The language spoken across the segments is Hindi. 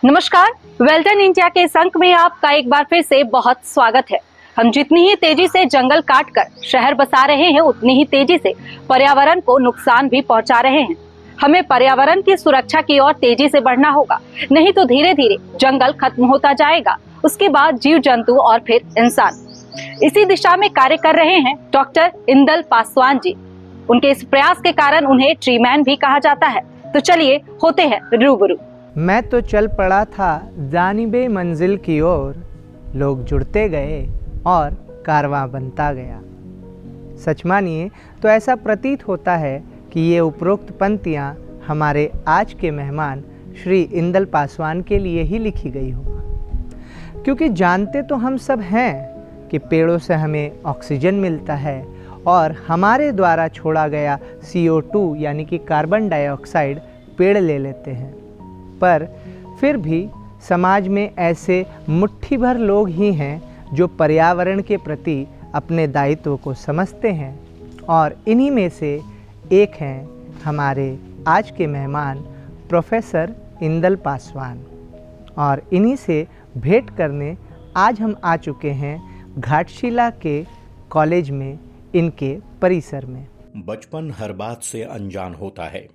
नमस्कार, वेल्टन इंडिया के इस अंक में आपका एक बार फिर से बहुत स्वागत है। हम जितनी ही तेजी से जंगल काटकर शहर बसा रहे हैं, उतनी ही तेजी से पर्यावरण को नुकसान भी पहुंचा रहे हैं। हमें पर्यावरण की सुरक्षा की ओर तेजी से बढ़ना होगा, नहीं तो धीरे धीरे जंगल खत्म होता जाएगा, उसके बाद जीव जंतु और फिर इंसान। इसी दिशा में कार्य कर रहे हैं डॉक्टर इंदल पासवान जी। उनके इस प्रयास के कारण उन्हें ट्री मैन भी कहा जाता है। तो चलिए होते हैं रूबरू। मैं तो चल पड़ा था जानिबे मंजिल की ओर, लोग जुड़ते गए और कारवां बनता गया। सच मानिए तो ऐसा प्रतीत होता है कि ये उपरोक्त पंक्तियाँ हमारे आज के मेहमान श्री इंदल पासवान के लिए ही लिखी गई हो, क्योंकि जानते तो हम सब हैं कि पेड़ों से हमें ऑक्सीजन मिलता है और हमारे द्वारा छोड़ा गया CO2 यानी कि कार्बन डाइऑक्साइड पेड़ ले लेते हैं। पर फिर भी समाज में ऐसे मुट्ठी भर लोग ही हैं जो पर्यावरण के प्रति अपने दायित्व को समझते हैं, और इन्हीं में से एक हैं हमारे आज के मेहमान प्रोफेसर इंदल पासवान। और इन्हीं से भेंट करने आज हम आ चुके हैं घाटशिला के कॉलेज में, इनके परिसर में। बचपन हर बात से अनजान होता है,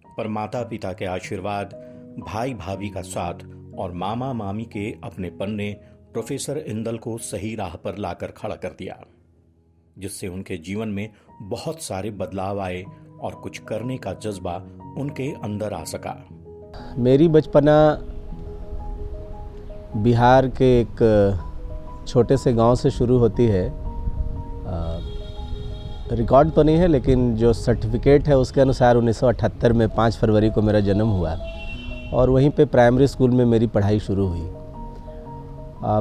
पर माता पिता के आशीर्वाद, भाई भाभी का साथ और मामा मामी के अपनेपन ने प्रोफेसर इंदल को सही राह पर लाकर खड़ा कर दिया, जिससे उनके जीवन में बहुत सारे बदलाव आए और कुछ करने का जज्बा उनके अंदर आ सका। मेरी बचपना बिहार के एक छोटे से गांव से शुरू होती है। रिकॉर्ड तो नहीं है, लेकिन जो सर्टिफिकेट है उसके अनुसार 1978 में 5 फरवरी को मेरा जन्म हुआ और वहीं पे प्राइमरी स्कूल में मेरी पढ़ाई शुरू हुई।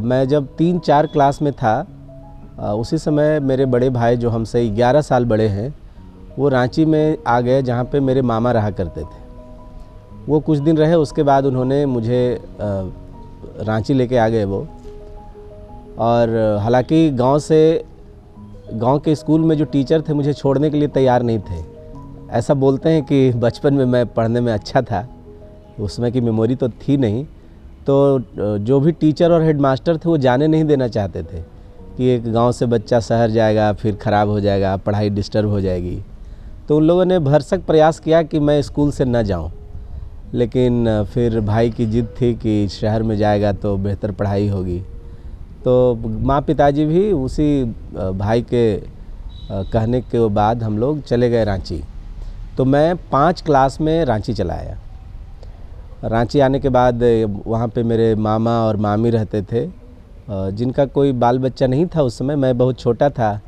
मैं जब 3-4 क्लास में था, उसी समय मेरे बड़े भाई जो हमसे 11 साल बड़े हैं, वो रांची में आ गए, जहाँ पे मेरे मामा रहा करते थे। वो कुछ दिन रहे, उसके बाद उन्होंने मुझे रांची लेके आ गए वो। और हालांकि गांव के स्कूल में जो टीचर थे मुझे छोड़ने के लिए तैयार नहीं थे। ऐसा बोलते हैं कि बचपन में मैं पढ़ने में अच्छा था, उसमें की मेमोरी तो थी नहीं, तो जो भी टीचर और हेडमास्टर थे वो जाने नहीं देना चाहते थे कि एक गांव से बच्चा शहर जाएगा, फिर ख़राब हो जाएगा, पढ़ाई डिस्टर्ब हो जाएगी। तो उन लोगों ने भरसक प्रयास किया कि मैं स्कूल से न जाऊं, लेकिन फिर भाई की जिद थी कि शहर में जाएगा तो बेहतर पढ़ाई होगी। तो माँ पिताजी भी उसी भाई के कहने के बाद हम लोग चले गए रांची। तो मैं 5 क्लास में रांची चला आया। रांची आने के बाद वहाँ पे मेरे मामा और मामी रहते थे, जिनका कोई बाल बच्चा नहीं था उस समय। मैं बहुत छोटा था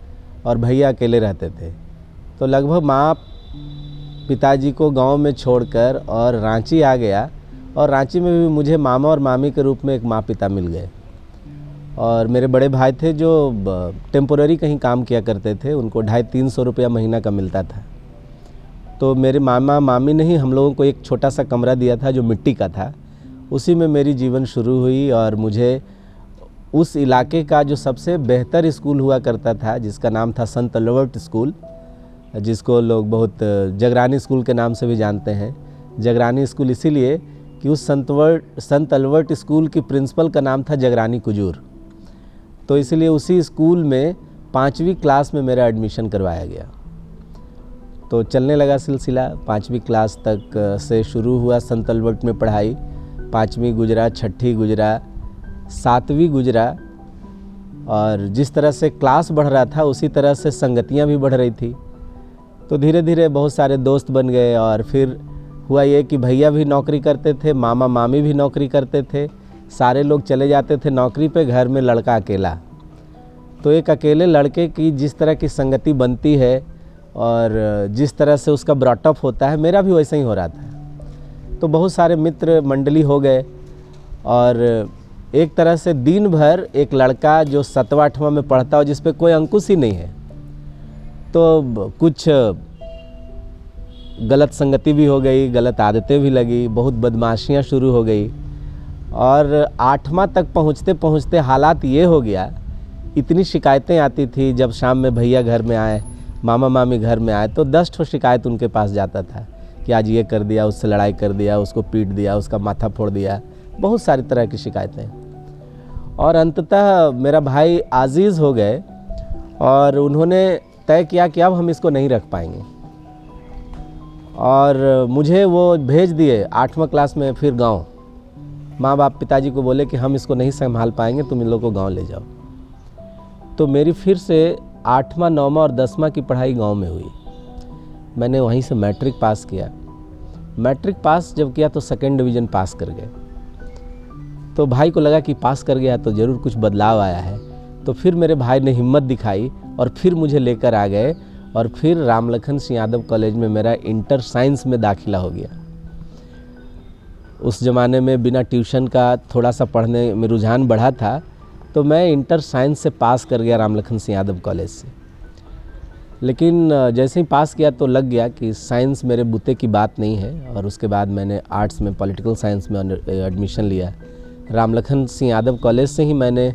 और भैया अकेले रहते थे। तो लगभग माँ पिताजी को गांव में छोड़कर और रांची आ गया, और रांची में भी मुझे मामा और मामी के रूप में एक माँ पिता मिल गए। और मेरे बड़े भाई थे जो टेम्पोररी कहीं काम किया करते थे, उनको 250-300 रुपया महीना का मिलता था। तो मेरे मामा मामी ने ही हम लोगों को एक छोटा सा कमरा दिया था जो मिट्टी का था। उसी में मेरी जीवन शुरू हुई, और मुझे उस इलाके का जो सबसे बेहतर स्कूल हुआ करता था, जिसका नाम था संत अल्बर्ट स्कूल, जिसको लोग बहुत जगरानी स्कूल के नाम से भी जानते हैं। जगरानी स्कूल इसीलिए कि उस संत अल्बर्ट स्कूल की प्रिंसिपल का नाम था जगरानी कुजूर। तो इसलिए उसी स्कूल में 5वीं क्लास में मेरा एडमिशन करवाया गया। तो चलने लगा सिलसिला। 5वीं क्लास तक से शुरू हुआ संत अल्बर्ट में पढ़ाई। 5वीं गुजरा, 6ठी गुजरा, 7वीं गुजरा, और जिस तरह से क्लास बढ़ रहा था उसी तरह से संगतियां भी बढ़ रही थी। तो धीरे धीरे बहुत सारे दोस्त बन गए, और फिर हुआ ये कि भैया भी नौकरी करते थे, मामा मामी भी नौकरी करते थे, सारे लोग चले जाते थे नौकरी पे, घर में लड़का अकेला। तो एक अकेले लड़के की जिस तरह की संगति बनती है और जिस तरह से उसका ब्रॉटअप होता है, मेरा भी वैसा ही हो रहा था। तो बहुत सारे मित्र मंडली हो गए, और एक तरह से दिन भर एक लड़का जो 7वां-8वां में पढ़ता हो, जिस पे कोई अंकुश ही नहीं है, तो कुछ गलत संगति भी हो गई, गलत आदतें भी लगी, बहुत बदमाशियां शुरू हो गई। और 8वां तक पहुंचते पहुंचते हालात ये हो गया, इतनी शिकायतें आती थी। जब शाम में भैया घर में आए, मामा मामी घर में आए, तो 10 ठो शिकायत उनके पास जाता था कि आज ये कर दिया, उससे लड़ाई कर दिया, उसको पीट दिया, उसका माथा फोड़ दिया, बहुत सारी तरह की शिकायतें। और अंततः मेरा भाई आजीज़ हो गए और उन्होंने तय किया कि अब हम इसको नहीं रख पाएंगे, और मुझे वो भेज दिए 8वां क्लास में फिर गांव। माँ बाप पिताजी को बोले कि हम इसको नहीं संभाल पाएंगे, तुम इन लोगों को गांव ले जाओ। तो मेरी फिर से 8वां 9वां और 10वां की पढ़ाई गांव में हुई। मैंने वहीं से मैट्रिक पास किया। मैट्रिक पास जब किया तो 2nd डिवीज़न पास कर गए। तो भाई को लगा कि पास कर गया तो ज़रूर कुछ बदलाव आया है। तो फिर मेरे भाई ने हिम्मत दिखाई और फिर मुझे लेकर आ गए, और फिर रामलखन सिंह यादव कॉलेज में मेरा इंटर साइंस में दाखिला हो गया। उस ज़माने में बिना ट्यूशन का थोड़ा सा पढ़ने में रुझान बढ़ा था, तो मैं इंटर साइंस से पास कर गया रामलखन सिंह यादव कॉलेज से। लेकिन जैसे ही पास किया तो लग गया कि साइंस मेरे बुते की बात नहीं है, और उसके बाद मैंने आर्ट्स में पॉलिटिकल साइंस में एडमिशन लिया। रामलखन सिंह यादव कॉलेज से ही मैंने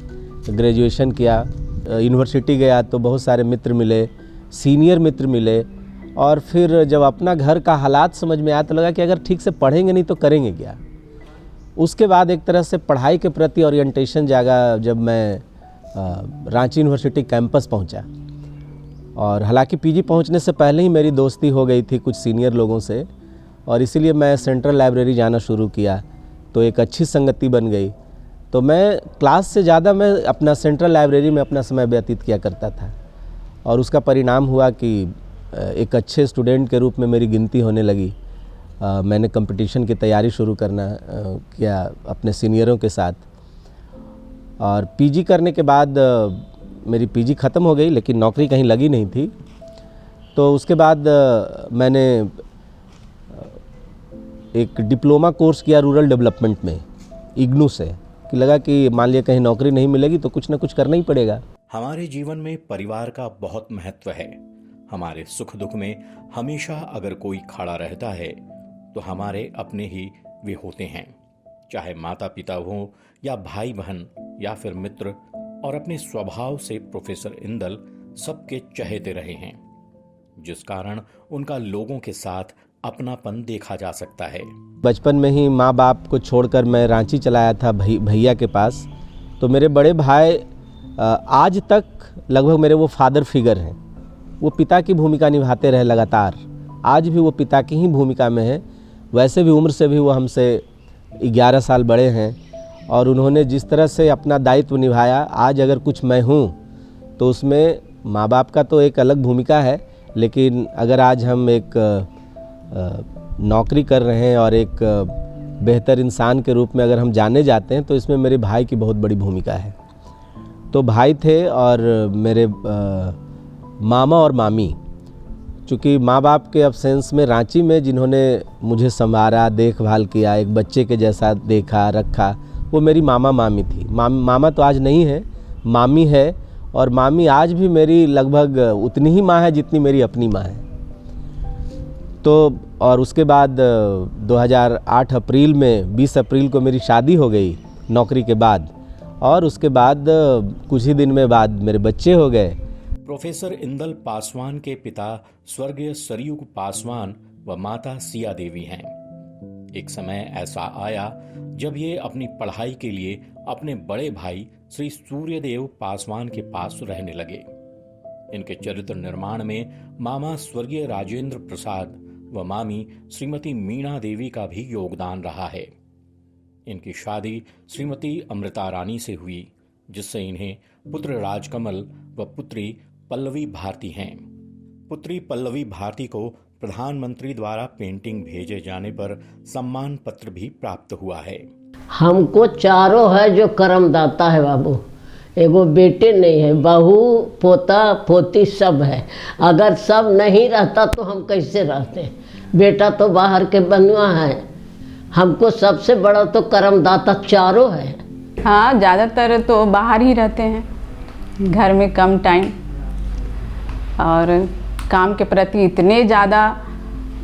ग्रेजुएशन किया। यूनिवर्सिटी गया तो बहुत सारे मित्र मिले, सीनियर मित्र मिले, और फिर जब अपना घर का हालात समझ में आया तो लगा कि अगर ठीक से पढ़ेंगे नहीं तो करेंगे क्या। उसके बाद एक तरह से पढ़ाई के प्रति ओरिएंटेशन जागा जब मैं रांची यूनिवर्सिटी कैंपस पहुंचा। और हालांकि पीजी पहुंचने से पहले ही मेरी दोस्ती हो गई थी कुछ सीनियर लोगों से, और इसीलिए मैं सेंट्रल लाइब्रेरी जाना शुरू किया, तो एक अच्छी संगति बन गई। तो मैं क्लास से ज़्यादा मैं अपना सेंट्रल लाइब्रेरी में अपना समय व्यतीत किया करता था, और उसका परिणाम हुआ कि एक अच्छे स्टूडेंट के रूप में मेरी गिनती होने लगी। मैंने कंपटीशन की तैयारी शुरू करना किया अपने सीनियरों के साथ, और पीजी करने के बाद मेरी पीजी ख़त्म हो गई, लेकिन नौकरी कहीं लगी नहीं थी। तो उसके बाद मैंने एक डिप्लोमा कोर्स किया रूरल डेवलपमेंट में इग्नू से, कि लगा कि मान लिया कहीं नौकरी नहीं मिलेगी तो कुछ ना कुछ करना ही पड़ेगा। हमारे जीवन में परिवार का बहुत महत्व है। हमारे सुख दुख में हमेशा अगर कोई खड़ा रहता है तो हमारे अपने ही वे होते हैं, चाहे माता पिता हो या भाई बहन या फिर मित्र। और अपने स्वभाव से प्रोफेसर इंदल सबके चहेते रहे हैं, जिस कारण उनका लोगों के साथ अपनापन देखा जा सकता है। बचपन में ही माँ बाप को छोड़कर मैं रांची चलाया था भैया के पास। तो मेरे बड़े भाई आज तक लगभग मेरे वो फादर फिगर हैं। वो पिता की भूमिका निभाते रहे लगातार, आज भी वो पिता की ही भूमिका में है। वैसे भी उम्र से भी वो हमसे 11 साल बड़े हैं, और उन्होंने जिस तरह से अपना दायित्व निभाया, आज अगर कुछ मैं हूँ तो उसमें माँ बाप का तो एक अलग भूमिका है, लेकिन अगर आज हम एक नौकरी कर रहे हैं और एक बेहतर इंसान के रूप में अगर हम जाने जाते हैं, तो इसमें मेरे भाई की बहुत बड़ी भूमिका है। तो भाई थे और मेरे मामा और मामी, चूँकि माँ बाप के अब्सेंस में रांची में जिन्होंने मुझे संभाला, देखभाल किया, एक बच्चे के जैसा देखा रखा, वो मेरी मामा मामी थी। मामा तो आज नहीं है, मामी है, और मामी आज भी मेरी लगभग उतनी ही माँ है जितनी मेरी अपनी माँ है। तो और उसके बाद 2008 अप्रैल में 20 अप्रैल को मेरी शादी हो गई नौकरी के बाद, और उसके बाद कुछ ही दिन में बाद मेरे बच्चे हो गए। प्रोफेसर इंदल पासवान के पिता स्वर्गीय सरयुग पासवान व माता सिया देवी हैं। एक समय ऐसा आया जब ये अपनी पढ़ाई के लिए अपने बड़े भाई श्री सूर्यदेव पासवान के पास रहने लगे। इनके चरित्र निर्माण में मामा स्वर्गीय राजेंद्र प्रसाद व मामी श्रीमती मीणा देवी का भी योगदान रहा है। इनकी शादी श्रीमती अमृता रानी से हुई, जिससे इन्हें पुत्र राजकमल व पुत्री पल्लवी भारती हैं। पुत्री पल्लवी भारती को प्रधानमंत्री द्वारा पेंटिंग भेजे जाने पर सम्मान पत्र भी प्राप्त हुआ है। हमको चारों है जो कर्मदाता है बाबू, एगो बेटे नहीं है, बहू पोता पोती सब है। अगर सब नहीं रहता तो हम कैसे रहते। बेटा तो बाहर के बनुआ है, हमको सबसे बड़ा तो कर्मदाता चारों है। हाँ, ज़्यादातर तो बाहर ही रहते हैं, घर में कम टाइम, और काम के प्रति इतने ज़्यादा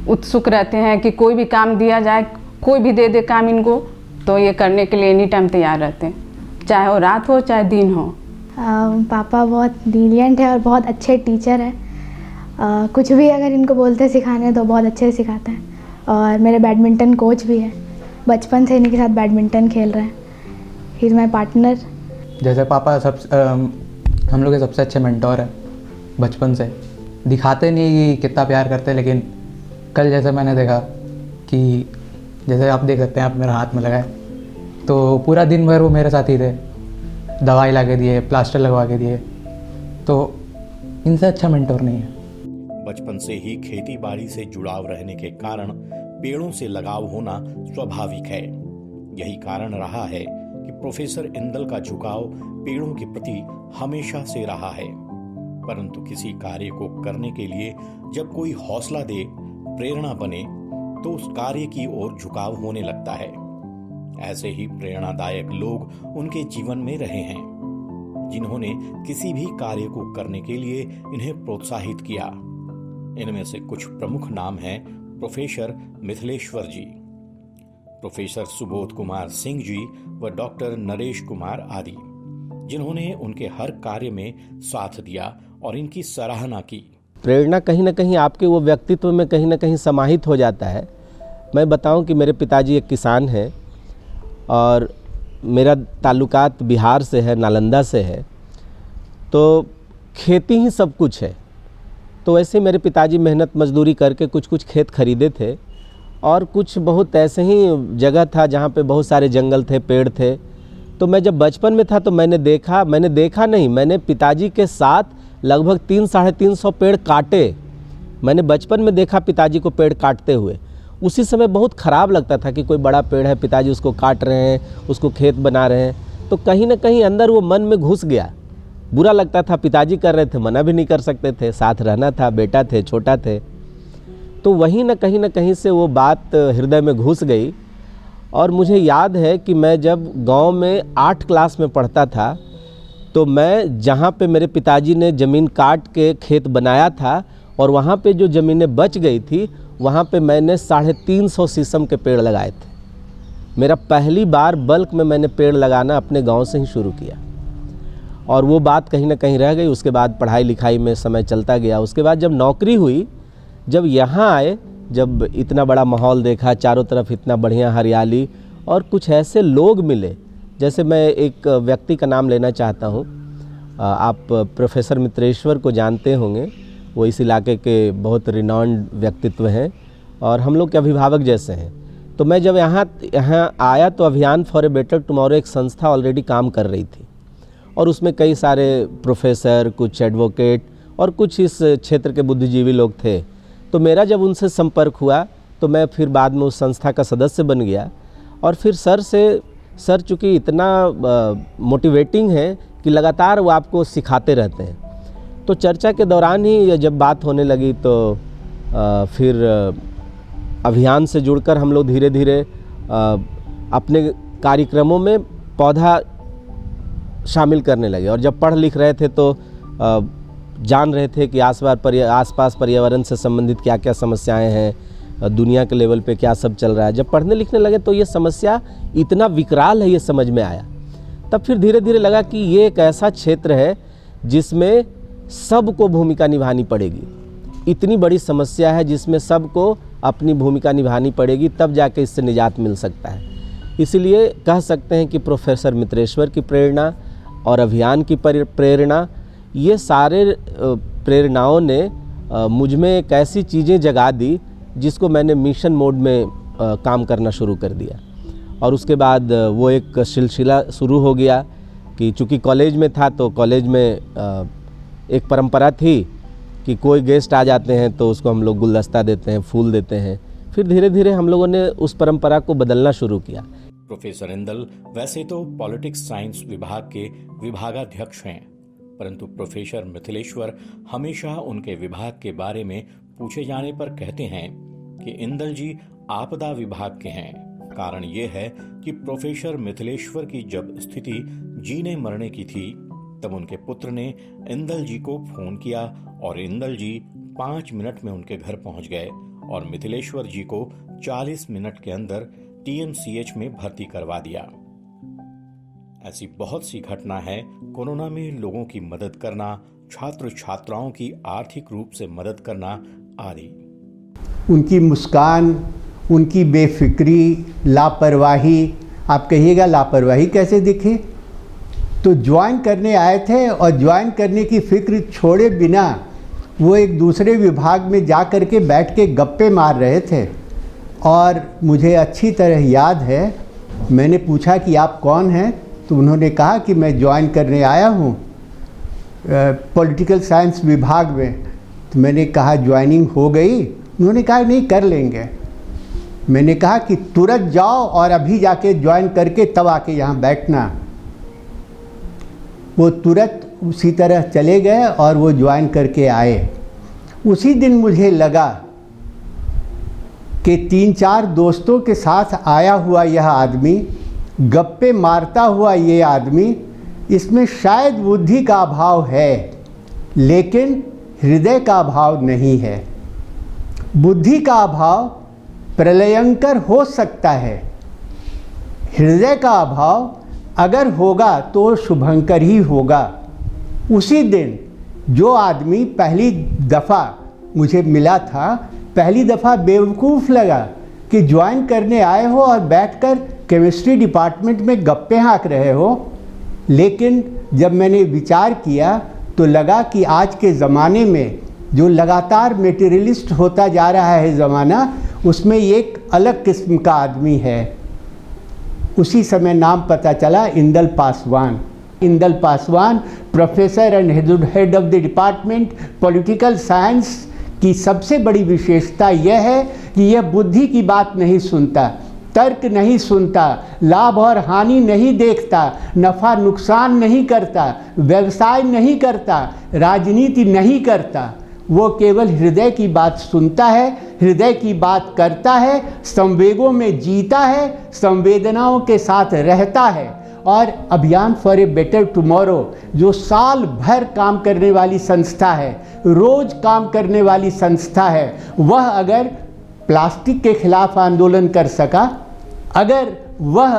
उत्सुक रहते हैं कि कोई भी काम दिया जाए, कोई भी दे दे काम इनको, तो ये करने के लिए एनी टाइम तैयार रहते हैं, चाहे वो रात हो चाहे दिन हो। पापा बहुत लीनिएंट है और बहुत अच्छे टीचर है। कुछ भी अगर इनको बोलते सिखाने तो बहुत अच्छे से सिखाते हैं। और मेरे बैडमिंटन कोच भी है, बचपन से इन्हीं के साथ बैडमिंटन खेल रहे हैं। He is my partner. जैसे पापा हम लोग के सबसे अच्छे मेंटोर हैं बचपन से। दिखाते नहीं कि कितना प्यार करते, लेकिन कल जैसे मैंने देखा कि जैसे आप देख सकते हैं, आप मेरा हाथ में लगाए तो पूरा दिन भर वो मेरे साथ ही थे। दवाई ला के दिए, प्लास्टर लगवा के दिए, तो इनसे अच्छा मेंटोर नहीं है। बचपन से ही खेती बाड़ी से जुड़ाव रहने के कारण पेड़ों से लगाव होना स्वाभाविक है। यही कारण रहा है कि प्रोफेसर इंदल का झुकाव पेड़ों के प्रति हमेशा से रहा है। परंतु किसी कार्य को करने के लिए जब कोई हौसला दे, प्रेरणा बने, तो उस कार्य की ओर झुकाव होने लगता है। ऐसे ही प्रेरणादायक लोग उनके जीवन में रहे हैं, जिन्होंने किसी भी कार्य को करने के लिए इन्हें प्रोत्साहित किया। इनमें से कुछ प्रमुख नाम हैं प्रोफेसर मिथिलेश्वर जी, प्रोफेसर सुबोध कुमार सिंह जी व डॉक्टर नरेश कुमार आदि, जिन्होंने उनके हर कार्य में साथ दिया और इनकी सराहना की। प्रेरणा कहीं ना कहीं आपके वो व्यक्तित्व में कहीं ना कहीं समाहित हो जाता है। मैं बताऊं कि मेरे पिताजी एक किसान हैं और मेरा ताल्लुकात बिहार से है, नालंदा से है, तो खेती ही सब कुछ है। तो ऐसे मेरे पिताजी मेहनत मजदूरी करके कुछ खेत खरीदे थे और कुछ बहुत ऐसे ही जगह था जहाँ पे बहुत सारे जंगल थे, पेड़ थे। तो मैं जब बचपन में था तो मैंने पिताजी के साथ लगभग 300-350 पेड़ काटे। मैंने बचपन में देखा पिताजी को पेड़ काटते हुए। उसी समय बहुत ख़राब लगता था कि कोई बड़ा पेड़ है, पिताजी उसको काट रहे हैं, उसको खेत बना रहे हैं। तो कहीं ना कहीं अंदर वो मन में घुस गया। बुरा लगता था, पिताजी कर रहे थे, मना भी नहीं कर सकते थे, साथ रहना था, बेटा थे, छोटा थे। तो वहीं ना कहीं से वो बात हृदय में घुस गई। और मुझे याद है कि मैं जब गांव में 8 क्लास में पढ़ता था तो मैं जहाँ पे मेरे पिताजी ने ज़मीन काट के खेत बनाया था और वहाँ पे जो ज़मीनें बच गई थी, वहाँ पे मैंने 350 शीशम के पेड़ लगाए थे। मेरा पहली बार बल्क में मैंने पेड़ लगाना अपने गांव से ही शुरू किया और वो बात कहीं ना कहीं रह गई। उसके बाद पढ़ाई लिखाई में समय चलता गया। उसके बाद जब नौकरी हुई, जब यहाँ आए, जब इतना बड़ा माहौल देखा, चारों तरफ इतना बढ़िया हरियाली और कुछ ऐसे लोग मिले। जैसे मैं एक व्यक्ति का नाम लेना चाहता हूँ, आप प्रोफेसर मिथिलेश्वर को जानते होंगे। वो इस इलाके के बहुत रिनाउंड व्यक्तित्व हैं और हम लोग के अभिभावक जैसे हैं। तो मैं जब यहाँ आया तो अभियान फॉर ए बेटर टुमारो एक संस्था ऑलरेडी काम कर रही थी और उसमें कई सारे प्रोफेसर, कुछ एडवोकेट और कुछ इस क्षेत्र के बुद्धिजीवी लोग थे। तो मेरा जब उनसे संपर्क हुआ तो मैं फिर बाद में उस संस्था का सदस्य बन गया। और फिर सर चूँकि इतना मोटिवेटिंग है कि लगातार वो आपको सिखाते रहते हैं। तो चर्चा के दौरान ही जब बात होने लगी तो फिर अभियान से जुड़कर हम लोग धीरे धीरे अपने कार्यक्रमों में पौधा शामिल करने लगे। और जब पढ़ लिख रहे थे तो जान रहे थे कि आसपास पर्यावरण से संबंधित क्या क्या समस्याएं हैं, दुनिया के लेवल पे क्या सब चल रहा है। जब पढ़ने लिखने लगे तो ये समस्या इतना विकराल है, ये समझ में आया। तब फिर धीरे धीरे लगा कि ये एक ऐसा क्षेत्र है जिसमें सबको भूमिका निभानी पड़ेगी। इतनी बड़ी समस्या है जिसमें सबको अपनी भूमिका निभानी पड़ेगी, तब जाके इससे निजात मिल सकता है। इसीलिए कह सकते हैं कि प्रोफेसर मिथिलेश्वर की प्रेरणा और अभियान की प्रेरणा, ये सारे प्रेरणाओं ने मुझ में एक ऐसी चीज़ें जगा दी जिसको मैंने मिशन मोड में काम करना शुरू कर दिया। और उसके बाद वो एक सिलसिला शुरू हो गया कि चूँकि कॉलेज में था तो कॉलेज में एक परंपरा थी कि कोई गेस्ट आ जाते हैं तो उसको हम लोग गुलदस्ता देते हैं, फूल देते हैं। फिर धीरे धीरे हम लोगों ने उस परंपरा को बदलना शुरू किया। प्रोफेसर इंदल वैसे तो पॉलिटिक्स साइंस विभाग के विभागाध्यक्ष हैं, परंतु प्रोफेसर मिथिलेश्वर हमेशा उनके विभाग के बारे में पूछे जाने पर कहते हैं कि इंदल जी आपदा विभाग के हैं। कारण ये है कि प्रोफेसर मिथिलेश्वर की जब स्थिति जीने मरने की थी तब उनके पुत्र ने इंदल जी को फोन किया और इंदल जी 5 मिनट में उनके घर पहुंच गए और मिथिलेश्वर जी को 40 मिनट के अंदर TMCH में भर्ती करवा दिया। ऐसी बहुत सी घटना है। कोरोना में लोगों की मदद करना, छात्र छात्राओं की आर्थिक रूप से मदद करना आदि। उनकी मुस्कान, उनकी बेफिक्री, लापरवाही, आप कहिएगा लापरवाही कैसे दिखे? तो ज्वाइन करने आए थे और ज्वाइन करने की फ़िक्र छोड़े बिना वो एक दूसरे विभाग में जा कर के बैठ के गप्पे मार रहे थे। और मुझे अच्छी तरह याद है, मैंने पूछा कि आप कौन हैं, तो उन्होंने कहा कि मैं ज्वाइन करने आया हूँ पॉलिटिकल साइंस विभाग में। तो मैंने कहा ज्वाइनिंग हो गई? उन्होंने कहा नहीं, कर लेंगे। मैंने कहा कि तुरंत जाओ और अभी जाके ज्वाइन करके तब आके यहाँ बैठना। वो तुरंत उसी तरह चले गए और वो ज्वाइन करके आए। उसी दिन मुझे लगा कि 3-4 दोस्तों के साथ आया हुआ यह आदमी, गप्पे मारता हुआ ये आदमी, इसमें शायद बुद्धि का अभाव है लेकिन हृदय का अभाव नहीं है। बुद्धि का अभाव प्रलयंकर हो सकता है, हृदय का अभाव अगर होगा तो शुभंकर ही होगा। उसी दिन जो आदमी पहली दफ़ा मुझे मिला था, पहली दफ़ा बेवकूफ़ लगा कि ज्वाइन करने आए हो और बैठकर केमिस्ट्री डिपार्टमेंट में गप्पे हाँक रहे हो। लेकिन जब मैंने विचार किया तो लगा कि आज के ज़माने में जो लगातार मेटेरियलिस्ट होता जा रहा है ज़माना, उसमें एक अलग किस्म का आदमी है। उसी समय नाम पता चला Indal Paswan. Indal Paswan professor and head of the department political science की सबसे बड़ी विशेषता यह है कि यह बुद्धि की बात नहीं सुनता, तर्क नहीं सुनता, लाभ और हानि नहीं देखता, नफ़ा नुकसान नहीं करता, व्यवसाय नहीं करता, राजनीति नहीं करता। वो केवल हृदय की बात सुनता है, हृदय की बात करता है, संवेगों में जीता है, संवेदनाओं के साथ रहता है। और अभियान फॉर ए बेटर टुमारो जो साल भर काम करने वाली संस्था है, रोज़ काम करने वाली संस्था है, वह अगर प्लास्टिक के खिलाफ आंदोलन कर सका, अगर वह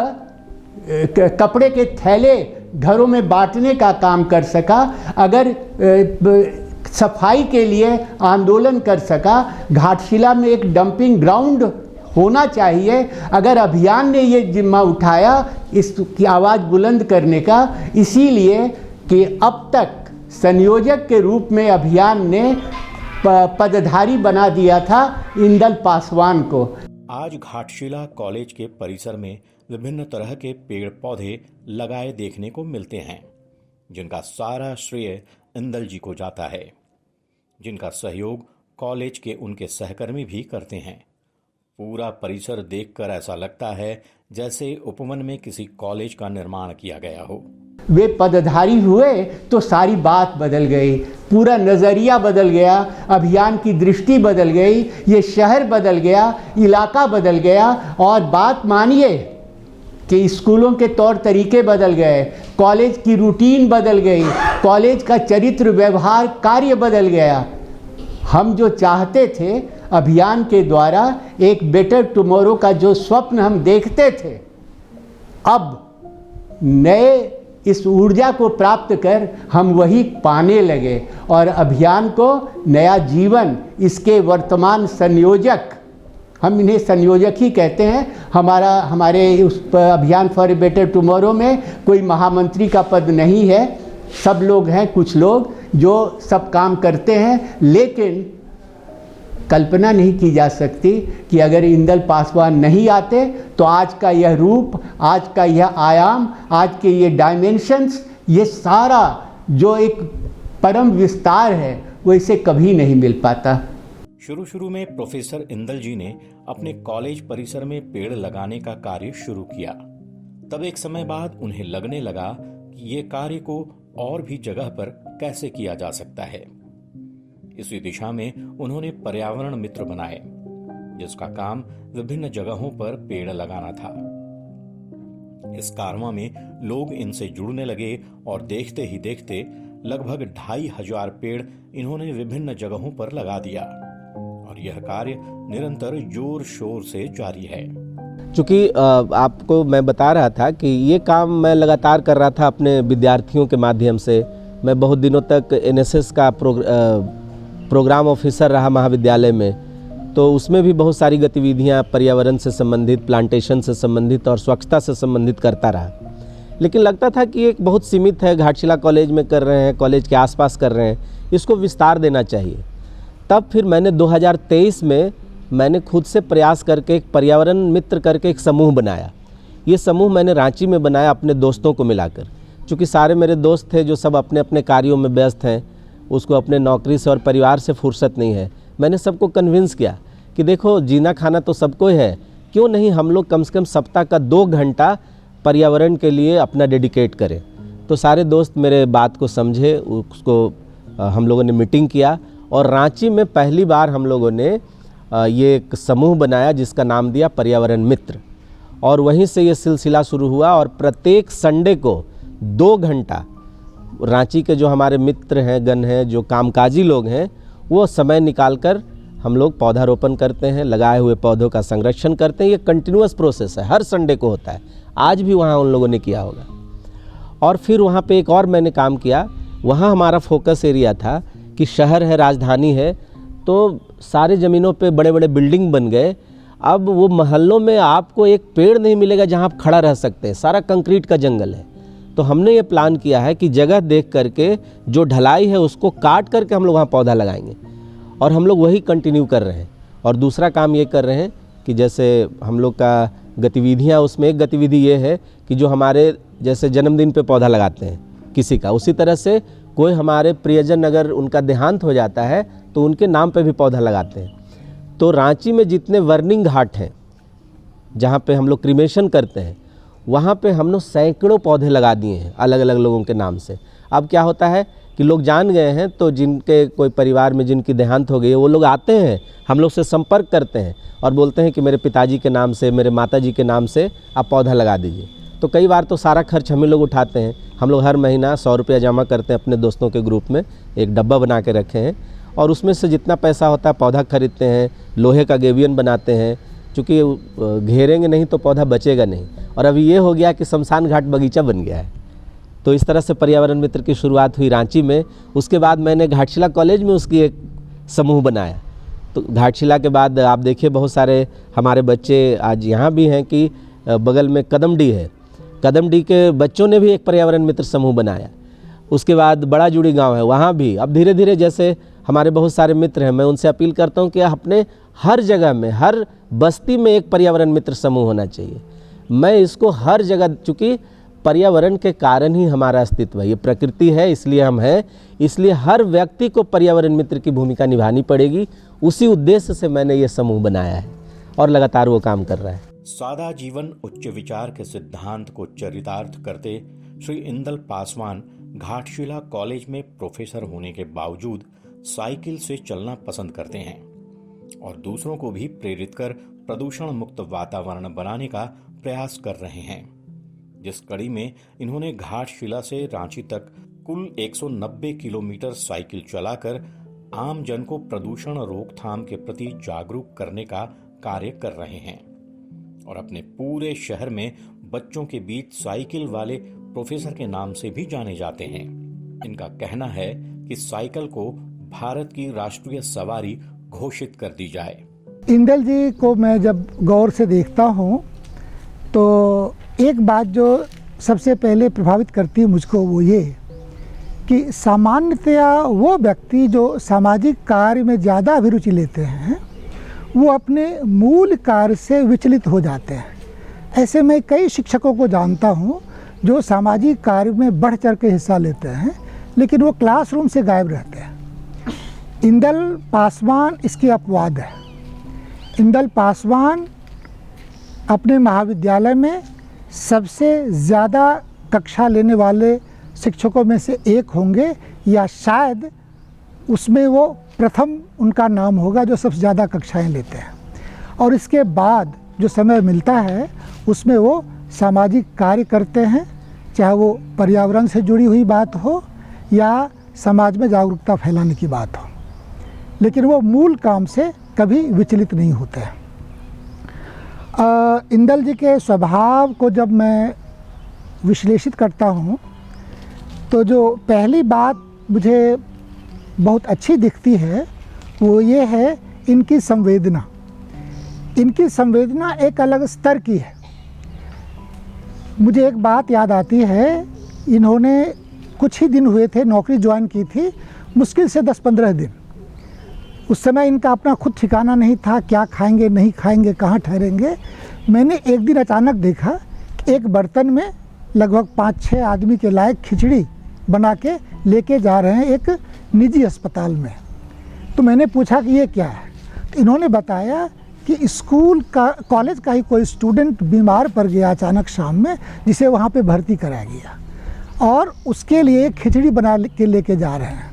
कपड़े के थैले घरों में बांटने का काम कर सका, अगर सफाई के लिए आंदोलन कर सका, घाटशिला में एक डंपिंग ग्राउंड होना चाहिए, अगर अभियान ने ये जिम्मा उठाया इसकी आवाज़ बुलंद करने का, इसीलिए कि अब तक संयोजक के रूप में अभियान ने पदधारी बना दिया था इंदल पासवान को। आज घाटशिला कॉलेज के परिसर में विभिन्न तरह के पेड़ पौधे लगाए देखने को मिलते हैं, जिनका सारा श्रेय इंदल जी को जाता है, जिनका सहयोग कॉलेज के उनके सहकर्मी भी करते हैं। पूरा परिसर देखकर ऐसा लगता है जैसे उपवन में किसी कॉलेज का निर्माण किया गया हो। वे पदधारी हुए तो सारी बात बदल गई, पूरा नज़रिया बदल गया, अभियान की दृष्टि बदल गई, ये शहर बदल गया, इलाका बदल गया। और बात मानिए कि स्कूलों के तौर तरीके बदल गए, कॉलेज की रूटीन बदल गई, कॉलेज का चरित्र व्यवहार कार्य बदल गया। हम जो चाहते थे अभियान के द्वारा, एक बेटर टुमारो का जो स्वप्न हम देखते थे, अब नए इस ऊर्जा को प्राप्त कर हम वही पाने लगे और अभियान को नया जीवन, इसके वर्तमान संयोजक, हम इन्हें संयोजक ही कहते हैं। हमारे उस अभियान फॉर ए बेटर टुमारो में कोई महामंत्री का पद नहीं है, सब लोग हैं, कुछ लोग जो सब काम करते हैं। लेकिन कल्पना नहीं की जा सकती कि अगर इंदल पासवान नहीं आते तो आज का यह रूप, आज का यह आयाम, आज के ये डायमेंशंस, ये सारा जो एक परम विस्तार है, वो इसे कभी नहीं मिल पाता। शुरू में प्रोफेसर इंदल जी ने अपने कॉलेज परिसर में पेड़ लगाने का कार्य शुरू किया। तब एक समय बाद उन्हें लगने लगा कि ये कार्य को और भी जगह पर कैसे किया जा सकता है। इसी दिशा में उन्होंने पर्यावरण मित्र बनाए, जिसका काम विभिन्न जगहों पर पेड़ लगाना था। इस कारवां में लोग इनसे जुड़ने लगे और देखते ही देखते लगभग 2500 पेड़ इन्होंने विभिन्न जगहों पर लगा दिया और यह कार्य निरंतर जोर शोर से जारी है। चूँकि आपको मैं बता रहा था कि ये काम मैं लगातार कर रहा था अपने विद्यार्थियों के माध्यम से। मैं बहुत दिनों तक एनएसएस का प्रोग्राम ऑफिसर रहा महाविद्यालय में, तो तो उसमें भी बहुत सारी गतिविधियाँ पर्यावरण से संबंधित, प्लांटेशन से संबंधित और स्वच्छता से संबंधित करता रहा। लेकिन लगता था कि एक बहुत सीमित है, घाटशिला कॉलेज में कर रहे हैं, कॉलेज के आसपास कर रहे हैं, इसको विस्तार देना चाहिए। तब फिर मैंने 2023 में मैंने खुद से प्रयास करके एक पर्यावरण मित्र करके एक समूह बनाया। ये समूह मैंने रांची में बनाया अपने दोस्तों को मिलाकर, क्योंकि सारे मेरे दोस्त थे जो सब अपने अपने कार्यों में व्यस्त हैं, उसको अपने नौकरी से और परिवार से फुर्सत नहीं है। मैंने सबको कन्विंस किया कि देखो जीना खाना तो सबको है, क्यों नहीं हम लोग कम से कम सप्ताह का 2 घंटा पर्यावरण के लिए अपना डेडिकेट करें। तो सारे दोस्त मेरे बात को समझे, उसको हम लोगों ने मीटिंग किया और रांची में पहली बार हम लोगों ने ये एक समूह बनाया जिसका नाम दिया पर्यावरण मित्र। और वहीं से ये सिलसिला शुरू हुआ और प्रत्येक संडे को 2 घंटा रांची के जो हमारे मित्र हैं, गण हैं, जो कामकाजी लोग हैं, वो समय निकालकर हम लोग पौधारोपण करते हैं, लगाए हुए पौधों का संरक्षण करते हैं। ये कंटिन्यूअस प्रोसेस है, हर संडे को होता है। आज भी वहाँ उन लोगों ने किया होगा। और फिर वहाँ पे एक और मैंने काम किया, वहाँ हमारा फोकस एरिया था कि शहर है, राजधानी है, तो सारे ज़मीनों पे बड़े बड़े बिल्डिंग बन गए। अब वो मोहल्लों में आपको एक पेड़ नहीं मिलेगा जहाँ आप खड़ा रह सकते हैं, सारा कंक्रीट का जंगल है। तो हमने ये प्लान किया है कि जगह देख करके जो ढलाई है उसको काट करके हम लोग वहाँ पौधा लगाएंगे, और हम लोग वही कंटिन्यू कर रहे हैं। और दूसरा काम ये कर रहे हैं कि जैसे हम लोग का गतिविधियाँ, उसमें एक गतिविधि ये है कि जो हमारे जैसे जन्मदिन पे पौधा लगाते हैं किसी का, उसी तरह से कोई हमारे प्रियजन अगर उनका देहांत हो जाता है तो उनके नाम पे भी पौधा लगाते हैं। तो रांची में जितने वर्निंग घाट हैं जहाँ पे हम लोग क्रिमेशन करते हैं, वहाँ पे हम लोग सैकड़ों पौधे लगा दिए हैं अलग अलग लोगों के नाम से। अब क्या होता है कि लोग जान गए हैं, तो जिनके कोई परिवार में जिनकी देहांत हो गई है, वो लोग आते हैं, हम लोग से संपर्क करते हैं और बोलते हैं कि मेरे पिताजी के नाम से, मेरे माताजी के नाम से आप पौधा लगा दीजिए। तो कई बार तो सारा खर्च हम ही लोग उठाते हैं। हम लोग हर महीना 100 रुपया जमा करते हैं अपने दोस्तों के ग्रुप में, एक डब्बा बना के रखे हैं, और उसमें से जितना पैसा होता है पौधा खरीदते हैं, लोहे का गेवियन बनाते हैं, क्योंकि घेरेंगे नहीं तो पौधा बचेगा नहीं। और अभी ये हो गया कि शमशान घाट बगीचा बन गया है। तो इस तरह से पर्यावरण मित्र की शुरुआत हुई रांची में। उसके बाद मैंने घाटशिला कॉलेज में उसकी एक समूह बनाया। तो घाटशिला के बाद आप देखिए बहुत सारे हमारे बच्चे आज यहाँ भी हैं कि बगल में कदमडी है, कदमडी के बच्चों ने भी एक पर्यावरण मित्र समूह बनाया। उसके बाद बड़ा जुड़ी गांव है, वहाँ भी अब धीरे धीरे जैसे हमारे बहुत सारे मित्र हैं, मैं उनसे अपील करता हूँ कि अपने हर जगह में, हर बस्ती में एक पर्यावरण मित्र समूह होना चाहिए। मैं इसको हर जगह, चूँकि पर्यावरण के कारण ही हमारा अस्तित्व है, ये प्रकृति है इसलिए हम हैं, इसलिए हर व्यक्ति को पर्यावरण मित्र की भूमिका निभानी पड़ेगी। उसी उद्देश्य से मैंने ये समूह बनाया है और लगातार वो काम कर रहा है। सादा जीवन उच्च विचार के सिद्धांत को चरितार्थ करते श्री इंदल पासवान घाटशिला कॉलेज में प्रोफेसर होने के बावजूद साइकिल से चलना पसंद करते हैं और दूसरों को भी प्रेरित कर प्रदूषण मुक्त वातावरण बनाने का प्रयास कर रहे हैं, जिस कड़ी में इन्होंने घाटशिला से रांची तक कुल 190 किलोमीटर साइकिल चलाकर आम जन को प्रदूषण रोकथाम के प्रति जागरूक करने का कार्य कर रहे हैं और अपने पूरे शहर में बच्चों के बीच साइकिल वाले प्रोफेसर के नाम से भी जाने जाते हैं। इनका कहना है कि साइकिल को भारत की राष्ट्रीय सवारी घोषित कर दी जाए। इंदल जी को मैं जब गौर से देखता हूँ तो एक बात जो सबसे पहले प्रभावित करती है मुझको वो ये कि सामान्यतया वो व्यक्ति जो सामाजिक कार्य में ज़्यादा अभिरुचि लेते हैं वो अपने मूल कार्य से विचलित हो जाते हैं। ऐसे में कई शिक्षकों को जानता हूँ जो सामाजिक कार्य में बढ़ चढ़ के हिस्सा लेते हैं, लेकिन वो क्लासरूम से गायब रहते हैं। इंदल पासवान इसके अपवाद है। इंदल पासवान अपने महाविद्यालय में सबसे ज़्यादा कक्षा लेने वाले शिक्षकों में से एक होंगे, या शायद उसमें वो प्रथम उनका नाम होगा जो सबसे ज़्यादा कक्षाएं लेते हैं। और इसके बाद जो समय मिलता है उसमें वो सामाजिक कार्य करते हैं, चाहे वो पर्यावरण से जुड़ी हुई बात हो या समाज में जागरूकता फैलाने की बात हो, लेकिन वो मूल काम से कभी विचलित नहीं होते हैं। इंदल जी के स्वभाव को जब मैं विश्लेषित करता हूँ तो जो पहली बात मुझे बहुत अच्छी दिखती है वो ये है, इनकी संवेदना एक अलग स्तर की है। मुझे एक बात याद आती है, इन्होंने कुछ ही दिन हुए थे, नौकरी ज्वाइन की थी, मुश्किल से 10-15 दिन। उस समय इनका अपना खुद ठिकाना नहीं था, क्या खाएंगे नहीं खाएंगे, कहाँ ठहरेंगे। मैंने एक दिन अचानक देखा कि एक बर्तन में लगभग 5-6 आदमी के लायक खिचड़ी बना के लेके जा रहे हैं एक निजी अस्पताल में। तो मैंने पूछा कि ये क्या है। तो इन्होंने बताया कि स्कूल का, कॉलेज का ही कोई स्टूडेंट बीमार पड़ गया अचानक शाम में, जिसे वहाँ पे भर्ती कराया गया और उसके लिए खिचड़ी बना के लेके जा रहे हैं।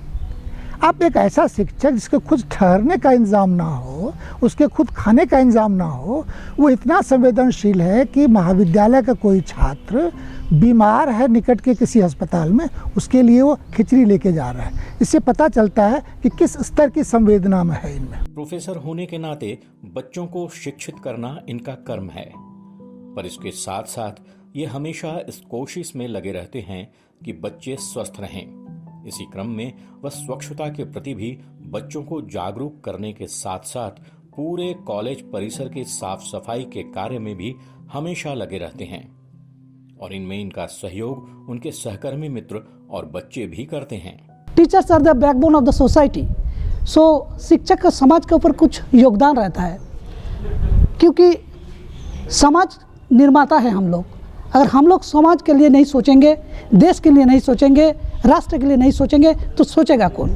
आप एक ऐसा शिक्षक जिसके खुद ठहरने का इंतज़ाम ना हो, उसके खुद खाने का इंतज़ाम ना हो, वो इतना संवेदनशील है कि महाविद्यालय का कोई छात्र बीमार है निकट के किसी अस्पताल में, उसके लिए वो खिचड़ी लेके जा रहा है। इससे पता चलता है कि किस स्तर की संवेदना में है इनमें। प्रोफेसर होने के नाते बच्चों को शिक्षित करना इनका कर्म है, पर इसके साथ साथ ये हमेशा इस कोशिश में लगे रहते हैं कि बच्चे स्वस्थ रहें। इसी क्रम में वह स्वच्छता के प्रति भी बच्चों को जागरूक करने के साथ साथ पूरे कॉलेज परिसर के साफ सफाई के कार्य में भी हमेशा लगे रहते हैं और इनमें इनका सहयोग उनके सहकर्मी मित्र और बच्चे भी करते हैं। Teachers are the backbone of the society. So शिक्षक का समाज के ऊपर कुछ योगदान रहता है, क्योंकि समाज निर्माता है हम लोग। अगर हम लोग समाज के लिए नहीं सोचेंगे, देश के लिए नहीं सोचेंगे, राष्ट्र के लिए नहीं सोचेंगे तो सोचेगा कौन।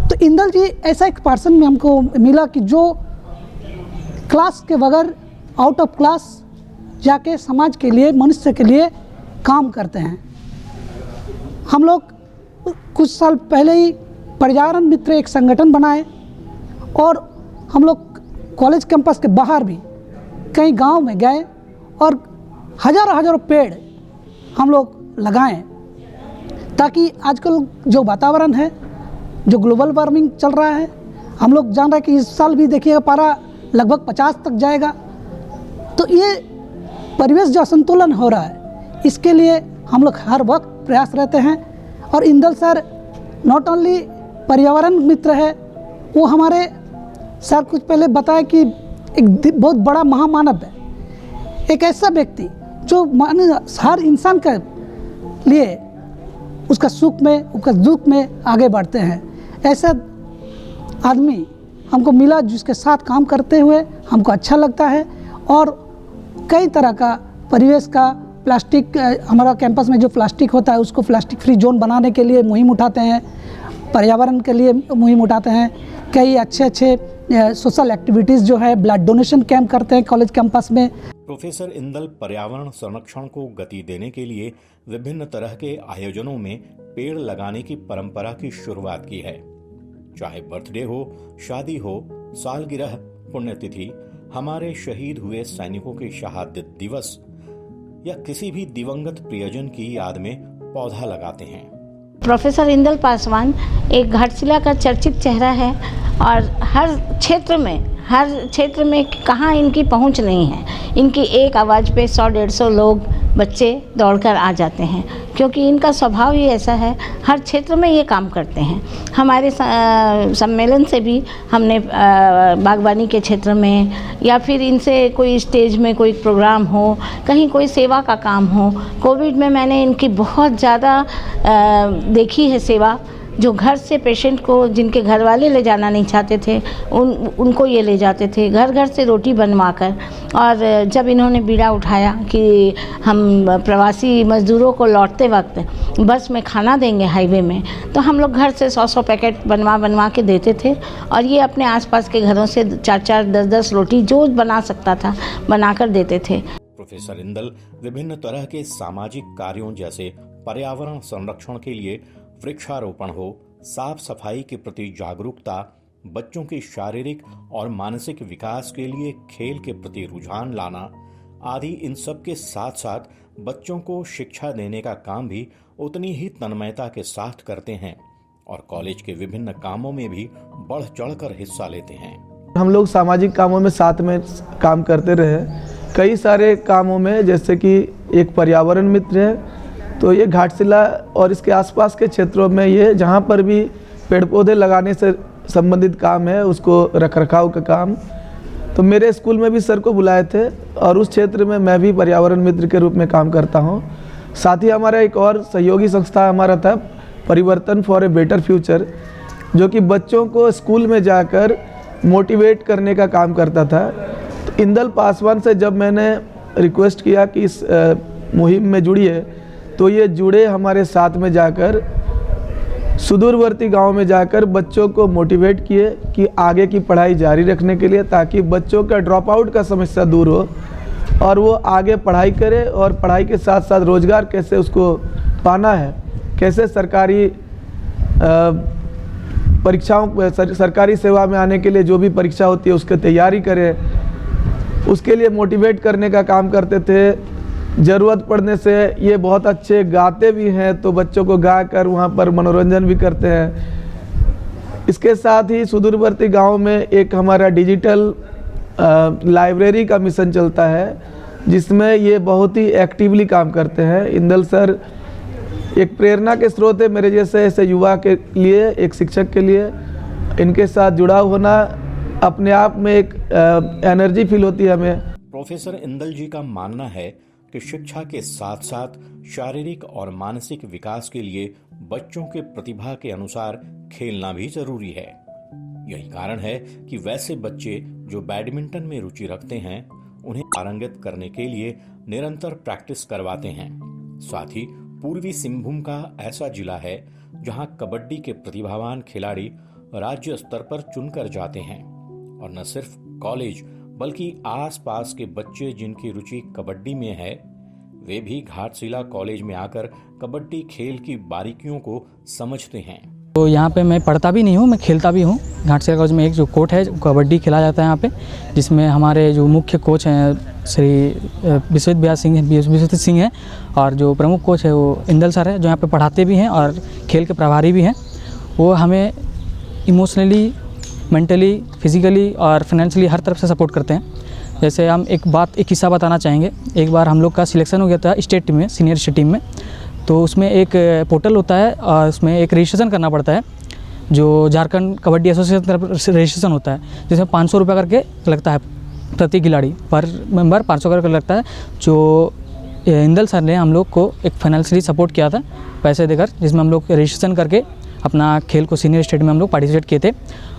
तो इंदल जी ऐसा एक पर्सन में हमको मिला कि जो क्लास के बगैर आउट ऑफ क्लास जाके समाज के लिए, मनुष्य के लिए काम करते हैं। हम लोग कुछ साल पहले ही पर्यावरण मित्र एक संगठन बनाए और हम लोग कॉलेज कैंपस के बाहर भी कई गांव में गए और हजारों पेड़ हम लोग लगाएं, ताकि आजकल जो वातावरण है, जो ग्लोबल वार्मिंग चल रहा है, हम लोग जान रहे हैं कि इस साल भी देखिएगा पारा लगभग 50 तक जाएगा। तो ये परिवेश जो असंतुलन हो रहा है, इसके लिए हम लोग हर वक्त प्रयास रहते हैं। और इंदल सर नॉट ओनली पर्यावरण मित्र है, वो हमारे सर कुछ पहले बताया कि एक बहुत बड़ा महामानव है, एक ऐसा व्यक्ति जो हर इंसान के लिए उसका सुख में, उसका दुख में आगे बढ़ते हैं। ऐसा आदमी हमको मिला जिसके साथ काम करते हुए हमको अच्छा लगता है। और कई तरह का परिवेश का, प्लास्टिक, हमारा कैंपस में जो प्लास्टिक होता है उसको प्लास्टिक फ्री जोन बनाने के लिए मुहिम उठाते हैं, पर्यावरण के लिए मुहिम उठाते हैं। कई अच्छे सोशल एक्टिविटीज़ जो है, ब्लड डोनेशन कैंप करते हैं कॉलेज कैंपस में। प्रोफेसर इंदल पर्यावरण संरक्षण को गति देने के लिए विभिन्न तरह के आयोजनों में पेड़ लगाने की परंपरा की शुरुआत की है। चाहे बर्थडे हो, शादी हो, सालगिरह, पुण्यतिथि, हमारे शहीद हुए सैनिकों के शहादत दिवस या किसी भी दिवंगत प्रियजन की याद में पौधा लगाते हैं। प्रोफेसर इंदल पासवान एक घाटशिला का चर्चित चेहरा है और हर क्षेत्र में कहाँ इनकी पहुंच नहीं है। इनकी एक आवाज़ पे 100-150 लोग, बच्चे दौड़कर आ जाते हैं, क्योंकि इनका स्वभाव ही ऐसा है। हर क्षेत्र में ये काम करते हैं। हमारे सम्मेलन से भी हमने बागवानी के क्षेत्र में या फिर इनसे कोई स्टेज में कोई प्रोग्राम हो, कहीं कोई सेवा का काम हो। कोविड में मैंने इनकी बहुत ज़्यादा देखी है सेवा। जो घर से पेशेंट को, जिनके घर वाले ले जाना नहीं चाहते थे, उनको ये ले जाते थे घर घर से रोटी बनवाकर। और जब इन्होंने बीड़ा उठाया कि हम प्रवासी मज़दूरों को लौटते वक्त बस में खाना देंगे हाईवे में, तो हम लोग घर से 100-100 पैकेट बनवा के देते थे और ये अपने आसपास के घरों से 4-4, 10-10 रोटी जो बना सकता था बनाकर देते थे। प्रोफेसर इंदल विभिन्न तरह के सामाजिक कार्यों जैसे पर्यावरण संरक्षण के लिए वृक्षारोपण हो, साफ सफाई के प्रति जागरूकता, बच्चों के शारीरिक और मानसिक विकास के लिए खेल के प्रति रुझान लाना आदि, इन सब के साथ साथ बच्चों को शिक्षा देने का काम भी उतनी ही तन्मयता के साथ करते हैं और कॉलेज के विभिन्न कामों में भी बढ़ चढ़कर हिस्सा लेते हैं। हम लोग सामाजिक कामों में साथ में काम करते रहे, कई सारे कामों में, जैसे कि एक पर्यावरण मित्र है, तो ये घाटशिला और इसके आसपास के क्षेत्रों में ये जहाँ पर भी पेड़ पौधे लगाने से संबंधित काम है, उसको रखरखाव का काम। तो मेरे स्कूल में भी सर को बुलाए थे और उस क्षेत्र में मैं भी पर्यावरण मित्र के रूप में काम करता हूँ। साथ ही हमारा एक और सहयोगी संस्था हमारा था परिवर्तन फॉर ए बेटर फ्यूचर, जो कि बच्चों को स्कूल में जाकर मोटिवेट करने का काम करता था। तो इंदल पासवान से जब मैंने रिक्वेस्ट किया कि इस मुहिम में जुड़िए, तो ये जुड़े हमारे साथ में जाकर सुदूरवर्ती गांव में जाकर बच्चों को मोटिवेट किए कि आगे की पढ़ाई जारी रखने के लिए, ताकि बच्चों का ड्रॉप आउट का समस्या दूर हो और वो आगे पढ़ाई करे और पढ़ाई के साथ साथ रोज़गार कैसे उसको पाना है, कैसे सरकारी परीक्षाओं सरकारी सेवा में आने के लिए जो भी परीक्षा होती है उसकी तैयारी करे, उसके लिए मोटिवेट करने का काम करते थे। ज़रूरत पड़ने से ये बहुत अच्छे गाते भी हैं, तो बच्चों को गा कर वहाँ पर मनोरंजन भी करते हैं। इसके साथ ही सुदूरवर्ती गांव में एक हमारा डिजिटल लाइब्रेरी का मिशन चलता है, जिसमें ये बहुत ही एक्टिवली काम करते हैं। इंदल सर एक प्रेरणा के स्रोत है मेरे जैसे ऐसे युवा के लिए, एक शिक्षक के लिए। इनके साथ जुड़ा होना अपने आप में एक एनर्जी फील होती है हमें। प्रोफेसर इंदल जी का मानना है कि शिक्षा के साथ साथ शारीरिक और मानसिक विकास के लिए बच्चों के प्रतिभा के अनुसार खेलना भी जरूरी है। यही कारण है कि वैसे बच्चे जो बैडमिंटन में रुचि रखते हैं, उन्हें पारंगत करने के लिए निरंतर प्रैक्टिस करवाते हैं। साथ ही पूर्वी सिंहभूम का ऐसा जिला है जहां कबड्डी के प्रतिभावान खिलाड़ी राज्य स्तर पर चुनकर जाते हैं, और न सिर्फ कॉलेज बल्कि आसपास के बच्चे जिनकी रुचि कबड्डी में है, वे भी घाटशिला कॉलेज में आकर कबड्डी खेल की बारीकियों को समझते हैं। तो यहाँ पे मैं पढ़ता भी नहीं हूँ, मैं खेलता भी हूँ। घाटशिला कॉलेज में एक जो कोर्ट है, कबड्डी खेला जाता है यहाँ पे, जिसमें हमारे जो मुख्य कोच हैं श्री विश्वजीत सिंह हैं, और जो प्रमुख कोच है वो इंदल सर है, जो यहाँ पे पढ़ाते भी हैं और खेल के प्रभारी भी हैं। वो हमें इमोशनली, मेंटली, फिजिकली और फाइनेंशियली हर तरफ से सपोर्ट करते हैं। जैसे हम एक किस्सा बताना चाहेंगे। एक बार हम लोग का सिलेक्शन हो गया था स्टेट टीम में, सीनियर स्टेट टीम में। तो उसमें एक पोर्टल होता है और उसमें एक रजिस्ट्रेशन करना पड़ता है, जो झारखंड कबड्डी एसोसिएशन तरफ रजिस्ट्रेशन होता है, जिसमें 500 रुपये करके लगता है प्रति खिलाड़ी, पर मेंबर 500 करके लगता है। जो इंदल सर ने हम लोग को एक फाइनेंशियली सपोर्ट किया था पैसे देकर, जिसमें हम लोग रजिस्ट्रेशन करके अपना खेल को सीनियर स्टेट में हम लोग पार्टिसिपेट किए थे।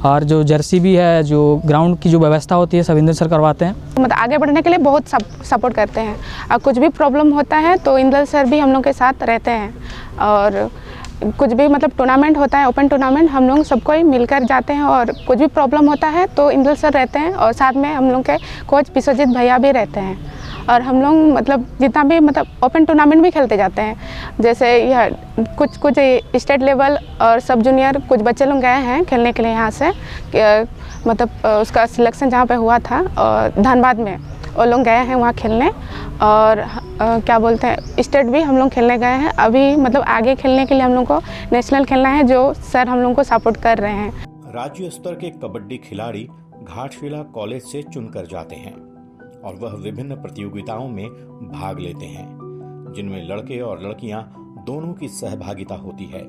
और जो जर्सी भी है, जो ग्राउंड की जो व्यवस्था होती है, सब इंदल सर करवाते हैं। मतलब आगे बढ़ने के लिए बहुत सपोर्ट करते हैं, और कुछ भी प्रॉब्लम होता है तो इंदल सर भी हम लोग के साथ रहते हैं। और कुछ भी मतलब टूर्नामेंट होता है, ओपन टूर्नामेंट, हम लोग सबको ही मिलकर जाते हैं, और कुछ भी प्रॉब्लम होता है तो इंदल सर रहते हैं, और साथ में हम लोग के कोच विश्वजीत भैया भी रहते हैं। और हम लोग मतलब जितना भी मतलब ओपन टूर्नामेंट भी खेलते जाते हैं, जैसे यह कुछ स्टेट लेवल और सब जूनियर कुछ बच्चे लोग गए हैं खेलने के लिए यहाँ से, मतलब उसका सिलेक्शन जहाँ पे हुआ था और धनबाद में, वो लोग गए हैं वहाँ खेलने। और क्या बोलते हैं, स्टेट भी हम लोग खेलने गए हैं। अभी मतलब आगे खेलने के लिए हम लोग को नेशनल खेलना है, जो सर हम लोग को सपोर्ट कर रहे हैं। राज्य स्तर के कबड्डी खिलाड़ी घाटशिला कॉलेज से चुनकर जाते हैं और वह विभिन्न प्रतियोगिताओं में भाग लेते हैं, जिनमें लड़के और लड़कियां दोनों की सहभागिता होती है।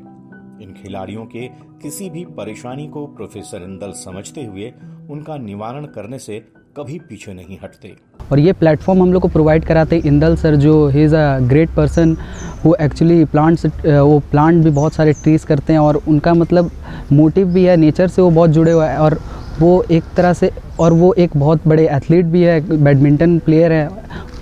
इन खिलाड़ियों के किसी भी परेशानी को प्रोफेसर इंदल समझते हुए उनका निवारण करने से कभी पीछे नहीं हटते। और ये प्लेटफॉर्म हम लोग को प्रोवाइड कराते इंदल सर, जो he is a great person. वो एक्चुअली वो प्लांट भी बहुत सारे ट्रीज करते हैं, और उनका मतलब मोटिव भी है, नेचर से वो बहुत जुड़े हुए हैं। और वो एक तरह से, और वो एक बहुत बड़े एथलीट भी है, बैडमिंटन प्लेयर है।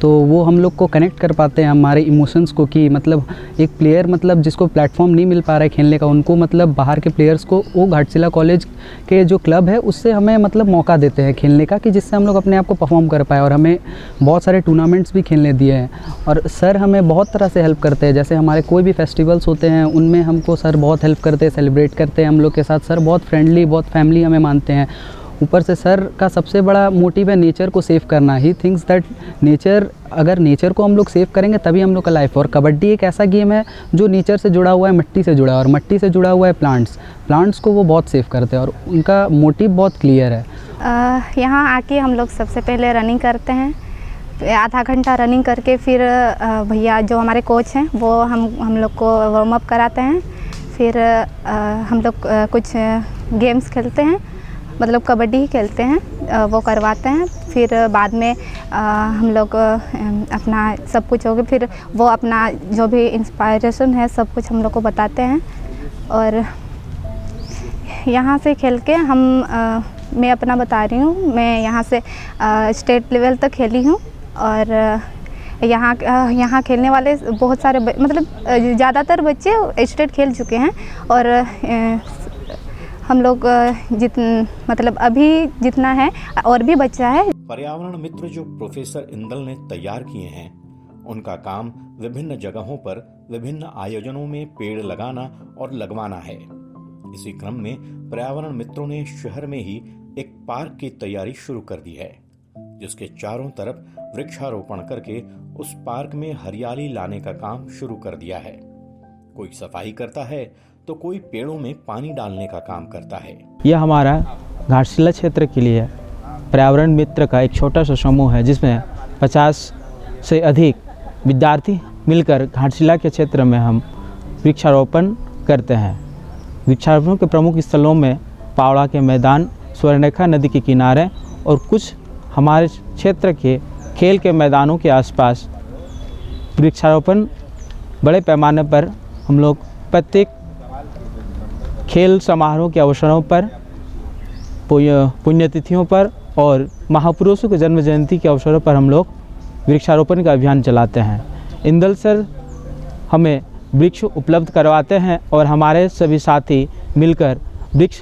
तो वो हम लोग को कनेक्ट कर पाते हैं हमारे इमोशंस को, कि मतलब एक प्लेयर मतलब जिसको प्लेटफॉर्म नहीं मिल पा रहा है खेलने का, उनको मतलब बाहर के प्लेयर्स को वो घाटशिला कॉलेज के जो क्लब है उससे हमें मतलब मौका देते हैं खेलने का, कि जिससे हम लोग अपने आप को परफॉर्म कर पाए। और हमें बहुत सारे टूर्नामेंट्स भी खेलने दिए हैं, और सर हमें बहुत तरह से हेल्प करते हैं। जैसे हमारे कोई भी फेस्टिवल्स होते हैं उनमें हमको सर बहुत हेल्प करते हैं, सेलिब्रेट करते हैं हम लोग के साथ। सर बहुत फ्रेंडली, बहुत फैमिली हमें मानते हैं। ऊपर से सर का सबसे बड़ा मोटिव है नेचर को सेव करना। ही थिंक्स दैट नेचर, अगर नेचर को हम लोग सेव करेंगे तभी हम लोग का लाइफ। और कबड्डी एक ऐसा गेम है जो नेचर से जुड़ा हुआ है, मिट्टी से जुड़ा है, और मिट्टी से जुड़ा हुआ है प्लांट्स को वो बहुत सेव करते हैं, और उनका मोटिव बहुत क्लियर है। यहाँ आके हम लोग सबसे पहले रनिंग करते हैं, आधा घंटा रनिंग करके फिर भैया जो हमारे कोच हैं वो हम लोग को वार्म अप कराते हैं। फिर हम लोग कुछ गेम्स खेलते हैं, मतलब कबड्डी ही खेलते हैं, वो करवाते हैं। फिर बाद में हम लोग अपना सब कुछ हो गया, फिर वो अपना जो भी इंस्पायरेशन है सब कुछ हम लोग को बताते हैं। और यहाँ से खेल के मैं अपना बता रही हूँ, मैं यहाँ से स्टेट लेवल तक खेली हूँ। और यहाँ खेलने वाले बहुत सारे मतलब ज़्यादातर बच्चे स्टेट खेल चुके हैं। और हम लोग मतलब अभी जितना है और भी बच्चा है। पर्यावरण मित्र जो प्रोफेसर इंदल ने तैयार किए हैं, उनका काम विभिन्न जगहों पर विभिन्न आयोजनों में पेड़ लगाना और लगवाना है। इसी क्रम में पर्यावरण मित्रों ने शहर में ही एक पार्क की तैयारी शुरू कर दी है, जिसके चारों तरफ वृक्षारोपण करके उस पार्क में हरियाली लाने का काम शुरू कर दिया है। कोई सफाई करता है तो कोई पेड़ों में पानी डालने का काम करता है। यह हमारा घाटशिला क्षेत्र के लिए पर्यावरण मित्र का एक छोटा सा समूह है, जिसमें 50 से अधिक विद्यार्थी मिलकर घाटशिला के क्षेत्र में हम वृक्षारोपण करते हैं। वृक्षारोपण के प्रमुख स्थलों में पावड़ा के मैदान, स्वर्णरेखा नदी के किनारे और कुछ हमारे क्षेत्र के खेल के मैदानों के आसपास वृक्षारोपण बड़े पैमाने पर हम लोग प्रत्येक खेल समारोह के अवसरों पर, पुण्यतिथियों पर और महापुरुषों के जन्म जयंती के अवसरों पर हम लोग वृक्षारोपण का अभियान चलाते हैं। इंदल सर हमें वृक्ष उपलब्ध करवाते हैं और हमारे सभी साथी मिलकर वृक्ष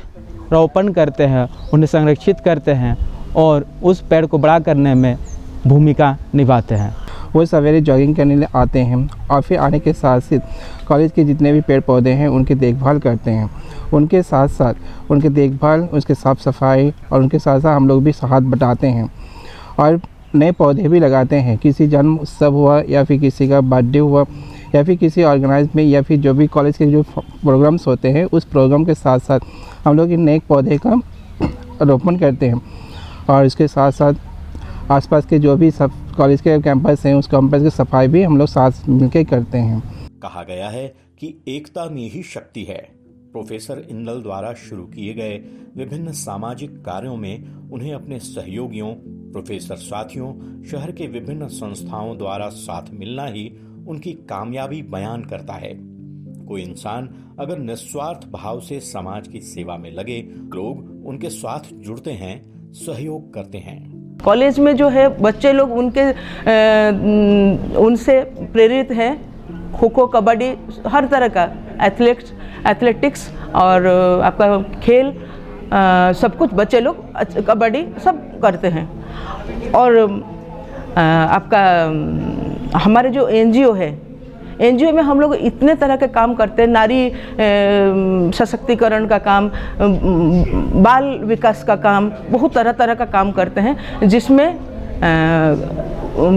रोपण करते हैं, उन्हें संरक्षित करते हैं और उस पेड़ को बड़ा करने में भूमिका निभाते हैं। वो सवेरे जॉगिंग करने लिए आते हैं और फिर आने के साथ साथ कॉलेज के जितने भी पेड़ पौधे हैं उनकी देखभाल करते हैं। उनके साथ साथ उनकी देखभाल, उसके साफ़ सफाई और उनके साथ साथ हम लोग भी हाथ बटाते हैं और नए पौधे भी लगाते हैं। किसी जन्म उत्सव हुआ या फिर किसी का बर्थडे हुआ या फिर किसी ऑर्गेनाइज में या फिर जो भी कॉलेज के जो प्रोग्राम्स होते हैं, उस प्रोग्राम के साथ साथ हम लोग इन नए पौधे का रोपण करते हैं। और इसके साथ साथ आसपास के जो भी सब कॉलेज के कैंपस हैं, उस कैंपस की सफाई भी हम लोग साथ मिलकर करते हैं। कहा गया है कि एकता में ही शक्ति है। प्रोफेसर इंदल द्वारा शुरू किए गए विभिन्न सामाजिक कार्यों में उन्हें अपने सहयोगियों, प्रोफेसर साथियों, शहर के विभिन्न संस्थाओं द्वारा साथ मिलना ही उनकी कामयाबी बयान करता है। कोई इंसान अगर निस्वार्थ भाव से समाज की सेवा में लगे, लोग उनके साथ जुड़ते हैं, सहयोग करते हैं। कॉलेज में जो है बच्चे लोग उनसे प्रेरित हैं। खो खो, कबड्डी, हर तरह का एथलेटिक्स और आपका खेल, सब कुछ बच्चे लोग, कबड्डी सब करते हैं। और आपका हमारे जो एनजीओ है, एनजीओ में हम लोग इतने तरह के काम करते हैं। नारी सशक्तिकरण का काम, बाल विकास का काम, बहुत तरह तरह का काम करते हैं, जिसमें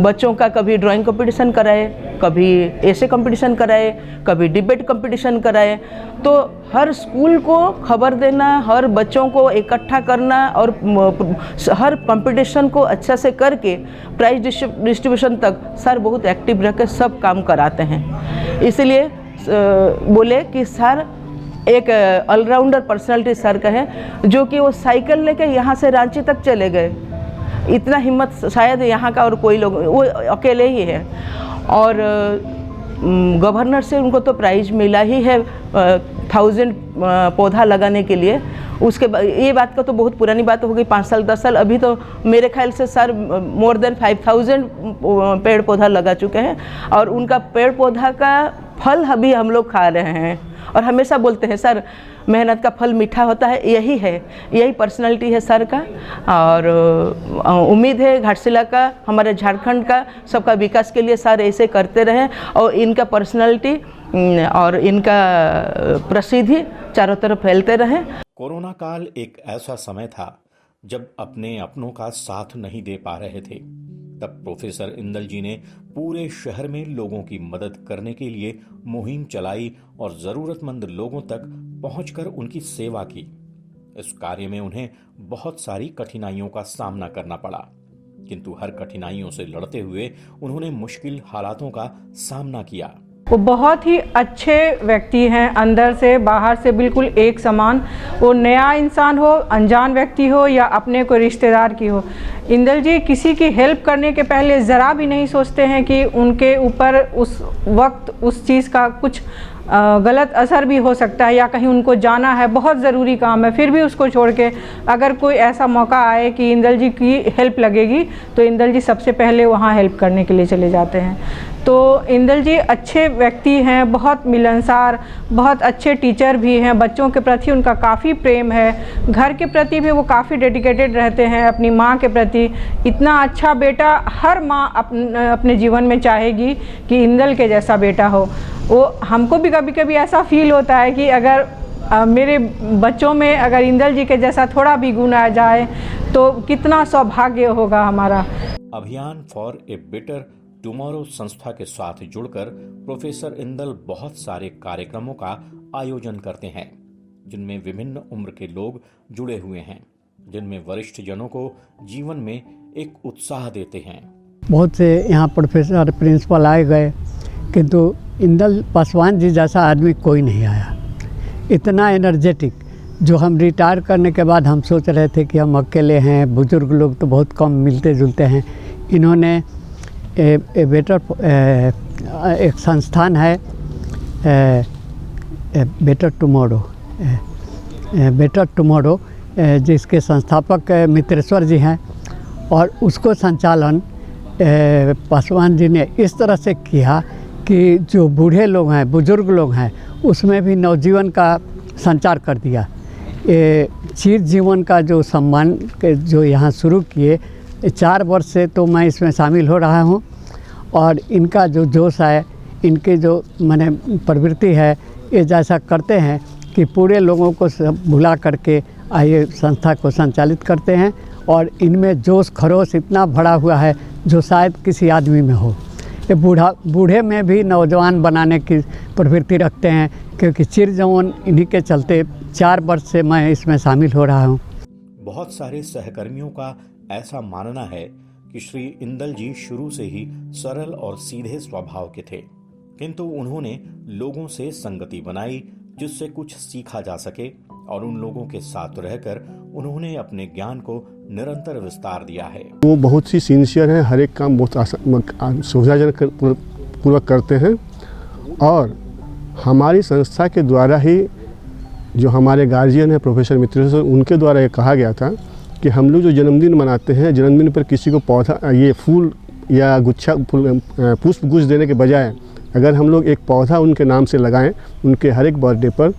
बच्चों का कभी ड्राइंग कंपटीशन कराए, कभी ऐसे कंपटीशन कराए, कभी डिबेट कंपटीशन कराए। तो हर स्कूल को खबर देना, हर बच्चों को इकट्ठा करना और हर कंपटीशन को अच्छा से करके प्राइज डिस्ट्रीब्यूशन तक सर बहुत एक्टिव रह के सब काम कराते हैं। इसलिए बोले कि सर एक ऑलराउंडर पर्सनालिटी सर का है, जो कि वो साइकिल लेके यहाँ से रांची तक चले गए। इतना हिम्मत शायद यहाँ का और कोई लोग, वो अकेले ही है। और गवर्नर से उनको तो प्राइज मिला ही है 1000 पौधा लगाने के लिए। उसके बाद ये बात का तो बहुत पुरानी बात हो गई, 5 साल 10 साल। अभी तो मेरे ख्याल से सर मोर देन 5000 पेड़ पौधा लगा चुके हैं और उनका पेड़ पौधा का फल अभी हम लोग खा रहे हैं। और हमेशा बोलते हैं सर मेहनत का फल मीठा होता है, यही है, यही पर्सनालिटी है सर का। और उम्मीद है घाटशिला का, हमारे झारखंड का, सबका विकास के लिए सर ऐसे करते रहें और इनका पर्सनालिटी और इनका प्रसिद्धि चारों तरफ फैलते रहें। कोरोना काल एक ऐसा समय था जब अपने अपनों का साथ नहीं दे पा रहे थे। तब प्रोफेसर इंदल जी ने पूरे शहर में लोगों की मदद करने के लिए मुहिम चलाई और जरूरतमंद लोगों तक पहुंचकर उनकी सेवा की। इस कार्य में उन्हें बहुत सारी कठिनाइयों का सामना करना पड़ा, किंतु हर कठिनाइयों से लड़ते हुए उन्होंने मुश्किल हालातों का सामना किया वो बहुत ही अच्छे व्यक्ति हैं, अंदर से बाहर से बिल्कुल एक समान। वो नया इंसान हो, अनजान व्यक्ति हो या अपने कोई रिश्तेदार की हो, इंदल जी किसी की हेल्प करने के पहले ज़रा भी नहीं सोचते हैं कि उनके ऊपर उस वक्त उस चीज़ का कुछ गलत असर भी हो सकता है या कहीं उनको जाना है, बहुत ज़रूरी काम है, फिर भी उसको छोड़ के अगर कोई ऐसा मौका आए कि इंदल जी की हेल्प लगेगी तो इंदल जी सबसे पहले वहाँ हेल्प करने के लिए चले जाते हैं। तो इंदल जी अच्छे व्यक्ति हैं, बहुत मिलनसार, बहुत अच्छे टीचर भी हैं, बच्चों के प्रति उनका काफ़ी प्रेम है, घर के प्रति भी वो काफ़ी डेडिकेटेड रहते हैं, अपनी माँ के प्रति। इतना अच्छा बेटा हर माँ अपने जीवन में चाहेगी कि इंदल के जैसा बेटा हो। वो हमको भी कभी कभी ऐसा फील होता है कि अगर मेरे बच्चों में अगर इंदल जी के जैसा थोड़ा भी गुण आ जाए तो कितना सौभाग्य होगा हमारा। अभियान फॉर ए बेटर टुमारो संस्था के साथ जुड़कर प्रोफेसर इंदल बहुत सारे कार्यक्रमों का आयोजन करते हैं, जिनमें विभिन्न उम्र के लोग जुड़े हुए हैं, जिनमें वरिष्ठ जनों को जीवन में एक उत्साह देते हैं। बहुत से यहाँ प्रोफेसर प्रिंसिपल आए गए, किंतु इंदल पासवान जी जैसा आदमी कोई नहीं आया, इतना एनर्जेटिक। जो हम रिटायर करने के बाद हम सोच रहे थे कि हम अकेले हैं, बुजुर्ग लोग तो बहुत कम मिलते जुलते हैं। इन्होंने एक संस्थान है बेटर टुमारो, जिसके संस्थापक मित्रेश्वर जी हैं, और उसको संचालन पासवान जी ने इस तरह से किया कि जो बूढ़े लोग हैं, बुजुर्ग लोग हैं, उसमें भी नवजीवन का संचार कर दिया। ये चिर जीवन का जो सम्मान जो यहाँ शुरू किए, 4 वर्ष से तो मैं इसमें शामिल हो रहा हूँ, और इनका जो जोश है, इनके जो माने प्रवृत्ति है, ये जैसा करते हैं कि पूरे लोगों को सब भुला करके आइए संस्था को संचालित करते हैं, और इनमें जोश खरोश इतना भरा हुआ है जो शायद किसी आदमी में हो। ये बूढ़े में भी नौजवान बनाने की प्रवृत्ति रखते हैं, क्योंकि चिर जवान इन्हीं के चलते 4 वर्ष से मैं इसमें शामिल हो रहा हूँ। बहुत सारे सहकर्मियों का ऐसा मानना है कि श्री इंदल जी शुरू से ही सरल और सीधे स्वभाव के थे, किंतु उन्होंने लोगों से संगति बनाई जिससे कुछ सीखा जा सके, और उन लोगों के साथ रहकर उन्होंने अपने ज्ञान को निरंतर विस्तार दिया है। वो बहुत ही सिंसियर हैं, हर एक काम बहुत सुविधाजनक पूर्वक करते हैं, और हमारी संस्था के द्वारा ही जो हमारे गार्जियन हैं प्रोफेसर मित्रेश्वर, उनके द्वारा ये कहा गया था कि हम लोग जो जन्मदिन मनाते हैं, जन्मदिन पर किसी को पौधा, ये फूल या गुच्छा पुष्प गुच्छ देने के बजाय अगर हम लोग एक पौधा उनके नाम से लगाएं, उनके हर एक बर्थडे पर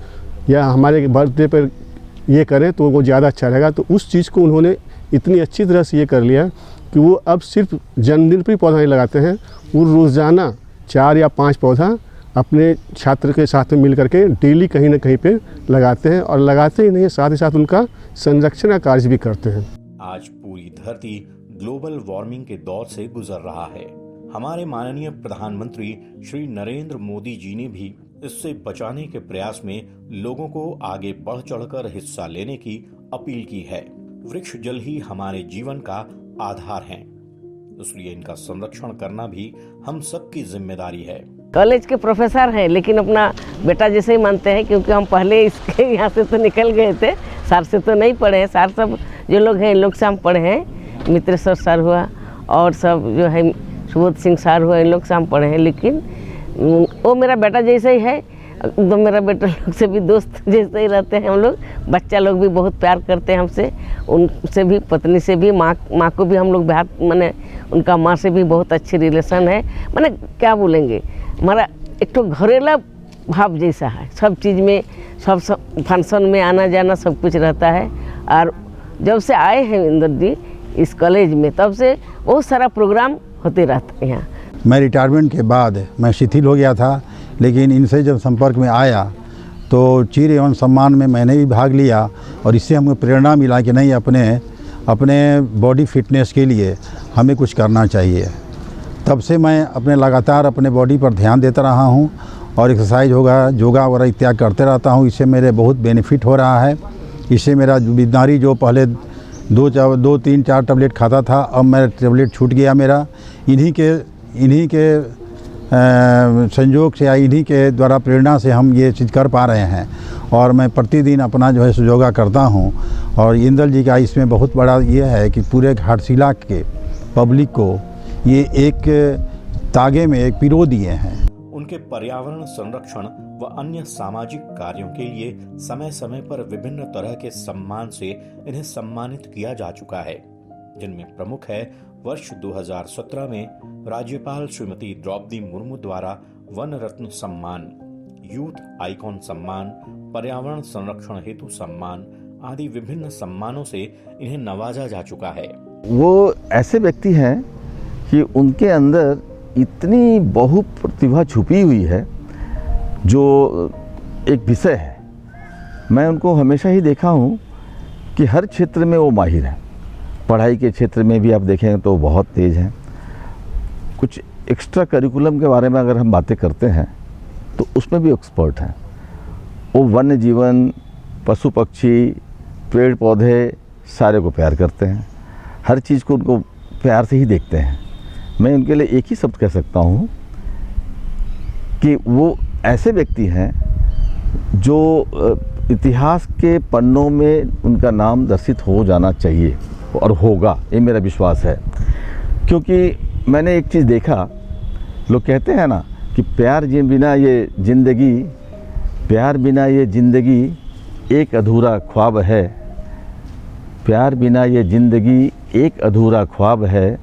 या हमारे बर्थडे पर ये करें तो वो ज़्यादा अच्छा रहेगा। तो उस चीज़ को उन्होंने इतनी अच्छी तरह से ये कर लिया कि वो अब सिर्फ जन्मदिन पर ही पौधा नहीं लगाते हैं, वो रोज़ाना 4 या 5 पौधा अपने छात्र के साथ में मिल करके डेली कहीं ना कहीं पे लगाते हैं, और लगाते ही नहीं, साथ ही साथ उनका संरक्षण का कार्य भी करते हैं। आज पूरी धरती ग्लोबल वार्मिंग के दौर से गुजर रहा है। हमारे माननीय प्रधानमंत्री श्री नरेंद्र मोदी जी ने भी इससे बचाने के प्रयास में लोगों को आगे बढ़ चढ़कर हिस्सा लेने की अपील की है। वृक्ष जल ही हमारे जीवन का आधार हैं, इसलिए इनका संरक्षण करना भी हम सबकी जिम्मेदारी है। कॉलेज के प्रोफेसर हैं, लेकिन अपना बेटा जैसे ही मानते हैं, क्योंकि हम पहले इसके यहाँ से तो निकल गए थे, सर से तो नहीं पढ़े हैं। सर सब जो लोग हैं, इन लोग से हम पढ़े हैं, मित्रेश्वर सर हुआ और सब जो है सुबोध सिंह सर हुआ, इन लोग से हम पढ़े हैं। लेकिन वो मेरा बेटा जैसे ही है, तो मेरा बेटा लोग से भी दोस्त जैसे ही रहते हैं हम लोग। बच्चा लोग भी बहुत प्यार करते हैं हमसे, उनसे भी, पत्नी से भी, माँ को भी हम लोग बहुत, माने उनका माँ से भी बहुत अच्छी रिलेशन है। माने क्या बोलेंगे, हमारा एक तो घरेला भाव जैसा है, सब चीज़ में, सब फंक्शन में आना जाना सब कुछ रहता है। और जब से आए हैं इंदल जी इस कॉलेज में, तब से बहुत सारा प्रोग्राम होते रहते हैं यहाँ। मैं रिटायरमेंट के बाद मैं शिथिल हो गया था, लेकिन इनसे जब संपर्क में आया तो चीर एवं सम्मान में मैंने भी भाग लिया, और इससे हमको प्रेरणा मिला कि नहीं, अपने बॉडी फिटनेस के लिए हमें कुछ करना चाहिए। तब से मैं अपने लगातार अपने बॉडी पर ध्यान देता रहा हूँ, और एक्सरसाइज योगा वगैरह इत्यादि करते रहता हूँ। इससे मेरे बहुत बेनिफिट हो रहा है। इससे मेरा बीमारी जो पहले 2-3-4 टैबलेट खाता था, अब मेरा टैबलेट छूट गया मेरा। इन्हीं के संयोग से या इन्हीं के द्वारा प्रेरणा से हम ये चीज़ कर पा रहे हैं। और मैं प्रतिदिन अपना जो है योगा करता हूँ। और इंदल जी का इसमें बहुत बड़ा ये है कि पूरे घाटशिला के पब्लिक को ये एक तागे में एक पिरो दिए हैं। उनके पर्यावरण संरक्षण व अन्य सामाजिक कार्यों के लिए समय समय पर विभिन्न तरह के सम्मान से इन्हें सम्मानित किया जा चुका है, जिनमें प्रमुख है वर्ष 2017 में राज्यपाल श्रीमती द्रौपदी मुर्मू द्वारा वन रत्न सम्मान, यूथ आइकॉन सम्मान, पर्यावरण संरक्षण हेतु सम्मान आदि विभिन्न सम्मानों से इन्हें नवाजा जा चुका है। वो ऐसे व्यक्ति हैं कि उनके अंदर इतनी बहु प्रतिभा छुपी हुई है जो एक विषय है। मैं उनको हमेशा ही देखा हूँ कि हर क्षेत्र में वो माहिर हैं। पढ़ाई के क्षेत्र में भी आप देखें तो बहुत तेज़ हैं। कुछ एक्स्ट्रा करिकुलम के बारे में अगर हम बातें करते हैं तो उसमें भी एक्सपर्ट हैं। वो वन्य जीवन, पशु पक्षी, पेड़ पौधे सारे को प्यार करते हैं। हर चीज़ को उनको प्यार से ही देखते हैं। मैं उनके लिए एक ही शब्द कह सकता हूँ कि वो ऐसे व्यक्ति हैं जो इतिहास के पन्नों में उनका नाम दर्शित हो जाना चाहिए और होगा, ये मेरा विश्वास है। क्योंकि मैंने एक चीज़ देखा, लोग कहते हैं ना कि प्यार बिना ये ज़िंदगी, प्यार बिना ये ज़िंदगी एक अधूरा ख्वाब है, प्यार बिना ये ज़िंदगी एक अधूरा ख्वाब है,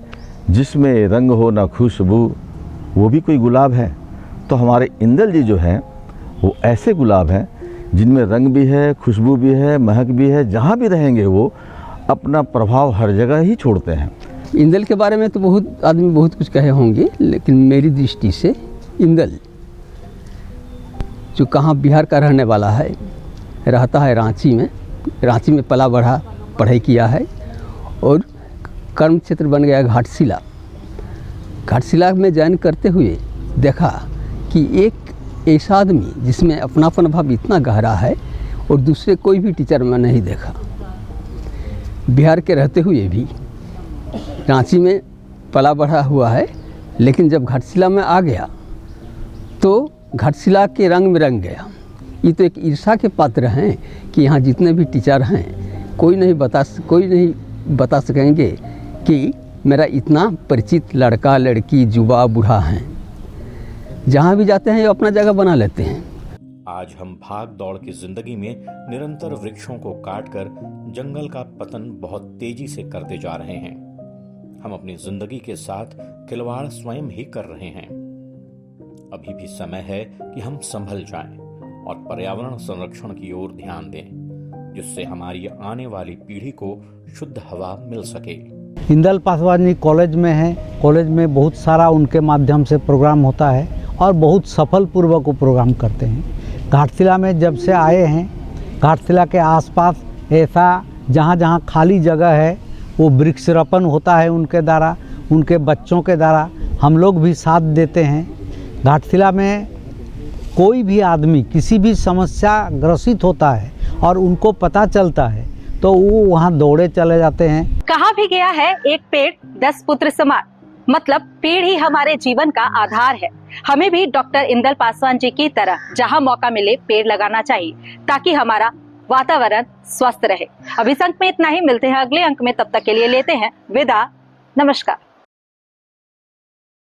जिसमें रंग हो ना खुशबू वो भी कोई गुलाब है। तो हमारे इंदल जी जो हैं वो ऐसे गुलाब हैं जिनमें रंग भी है, खुशबू भी है, महक भी है। जहाँ भी रहेंगे वो अपना प्रभाव हर जगह ही छोड़ते हैं। इंदल के बारे में तो बहुत आदमी बहुत कुछ कहे होंगे, लेकिन मेरी दृष्टि से इंदल जो कहाँ बिहार का रहने वाला है, रहता है रांची में पला बढ़ा पढ़ाई किया है और कर्म क्षेत्र बन गया घाटशिला में ज्वाइन करते हुए देखा कि एक ऐसा आदमी जिसमें अपनापन भाव इतना गहरा है और दूसरे कोई भी टीचर में नहीं देखा। बिहार के रहते हुए भी रांची में पला बढ़ा हुआ है, लेकिन जब घाटशिला में आ गया तो घाटशिला के रंग में रंग गया। ये तो एक ईर्ष्या के पात्र हैं कि यहाँ जितने भी टीचर हैं कोई नहीं बता सकेंगे कि मेरा इतना परिचित लड़का लड़की युवा बूढ़ा हैं। जहाँ भी जाते हैं ये अपना जगह बना लेते हैं। आज हम भाग दौड़ की जिंदगी में निरंतर वृक्षों को काटकर जंगल का पतन बहुत तेजी से करते जा रहे हैं। हम अपनी जिंदगी के साथ खिलवाड़ स्वयं ही कर रहे हैं। अभी भी समय है कि हम संभल जाएं और पर्यावरण संरक्षण की ओर ध्यान दें, जिससे हमारी आने वाली पीढ़ी को शुद्ध हवा मिल सके। इंदल पासवान जी कॉलेज में हैं। कॉलेज में बहुत सारा उनके माध्यम से प्रोग्राम होता है और बहुत सफल पूर्वक वो प्रोग्राम करते हैं। घाटशिला में जब से आए हैं, घाटशिला के आसपास ऐसा जहाँ जहाँ खाली जगह है वो वृक्षारोपण होता है उनके द्वारा, उनके बच्चों के द्वारा। हम लोग भी साथ देते हैं। घाटशिला में कोई भी आदमी किसी भी समस्या ग्रसित होता है और उनको पता चलता है तो वो वहाँ दौड़े चले जाते हैं। कहा भी गया है एक पेड़ 10 पुत्र समान, मतलब पेड़ ही हमारे जीवन का आधार है। हमें भी डॉक्टर इंदल पासवान जी की तरह जहाँ मौका मिले पेड़ लगाना चाहिए ताकि हमारा वातावरण स्वस्थ रहे। अभी इस अंक में इतना ही, मिलते हैं अगले अंक में, तब तक के लिए लेते हैं विदा। नमस्कार।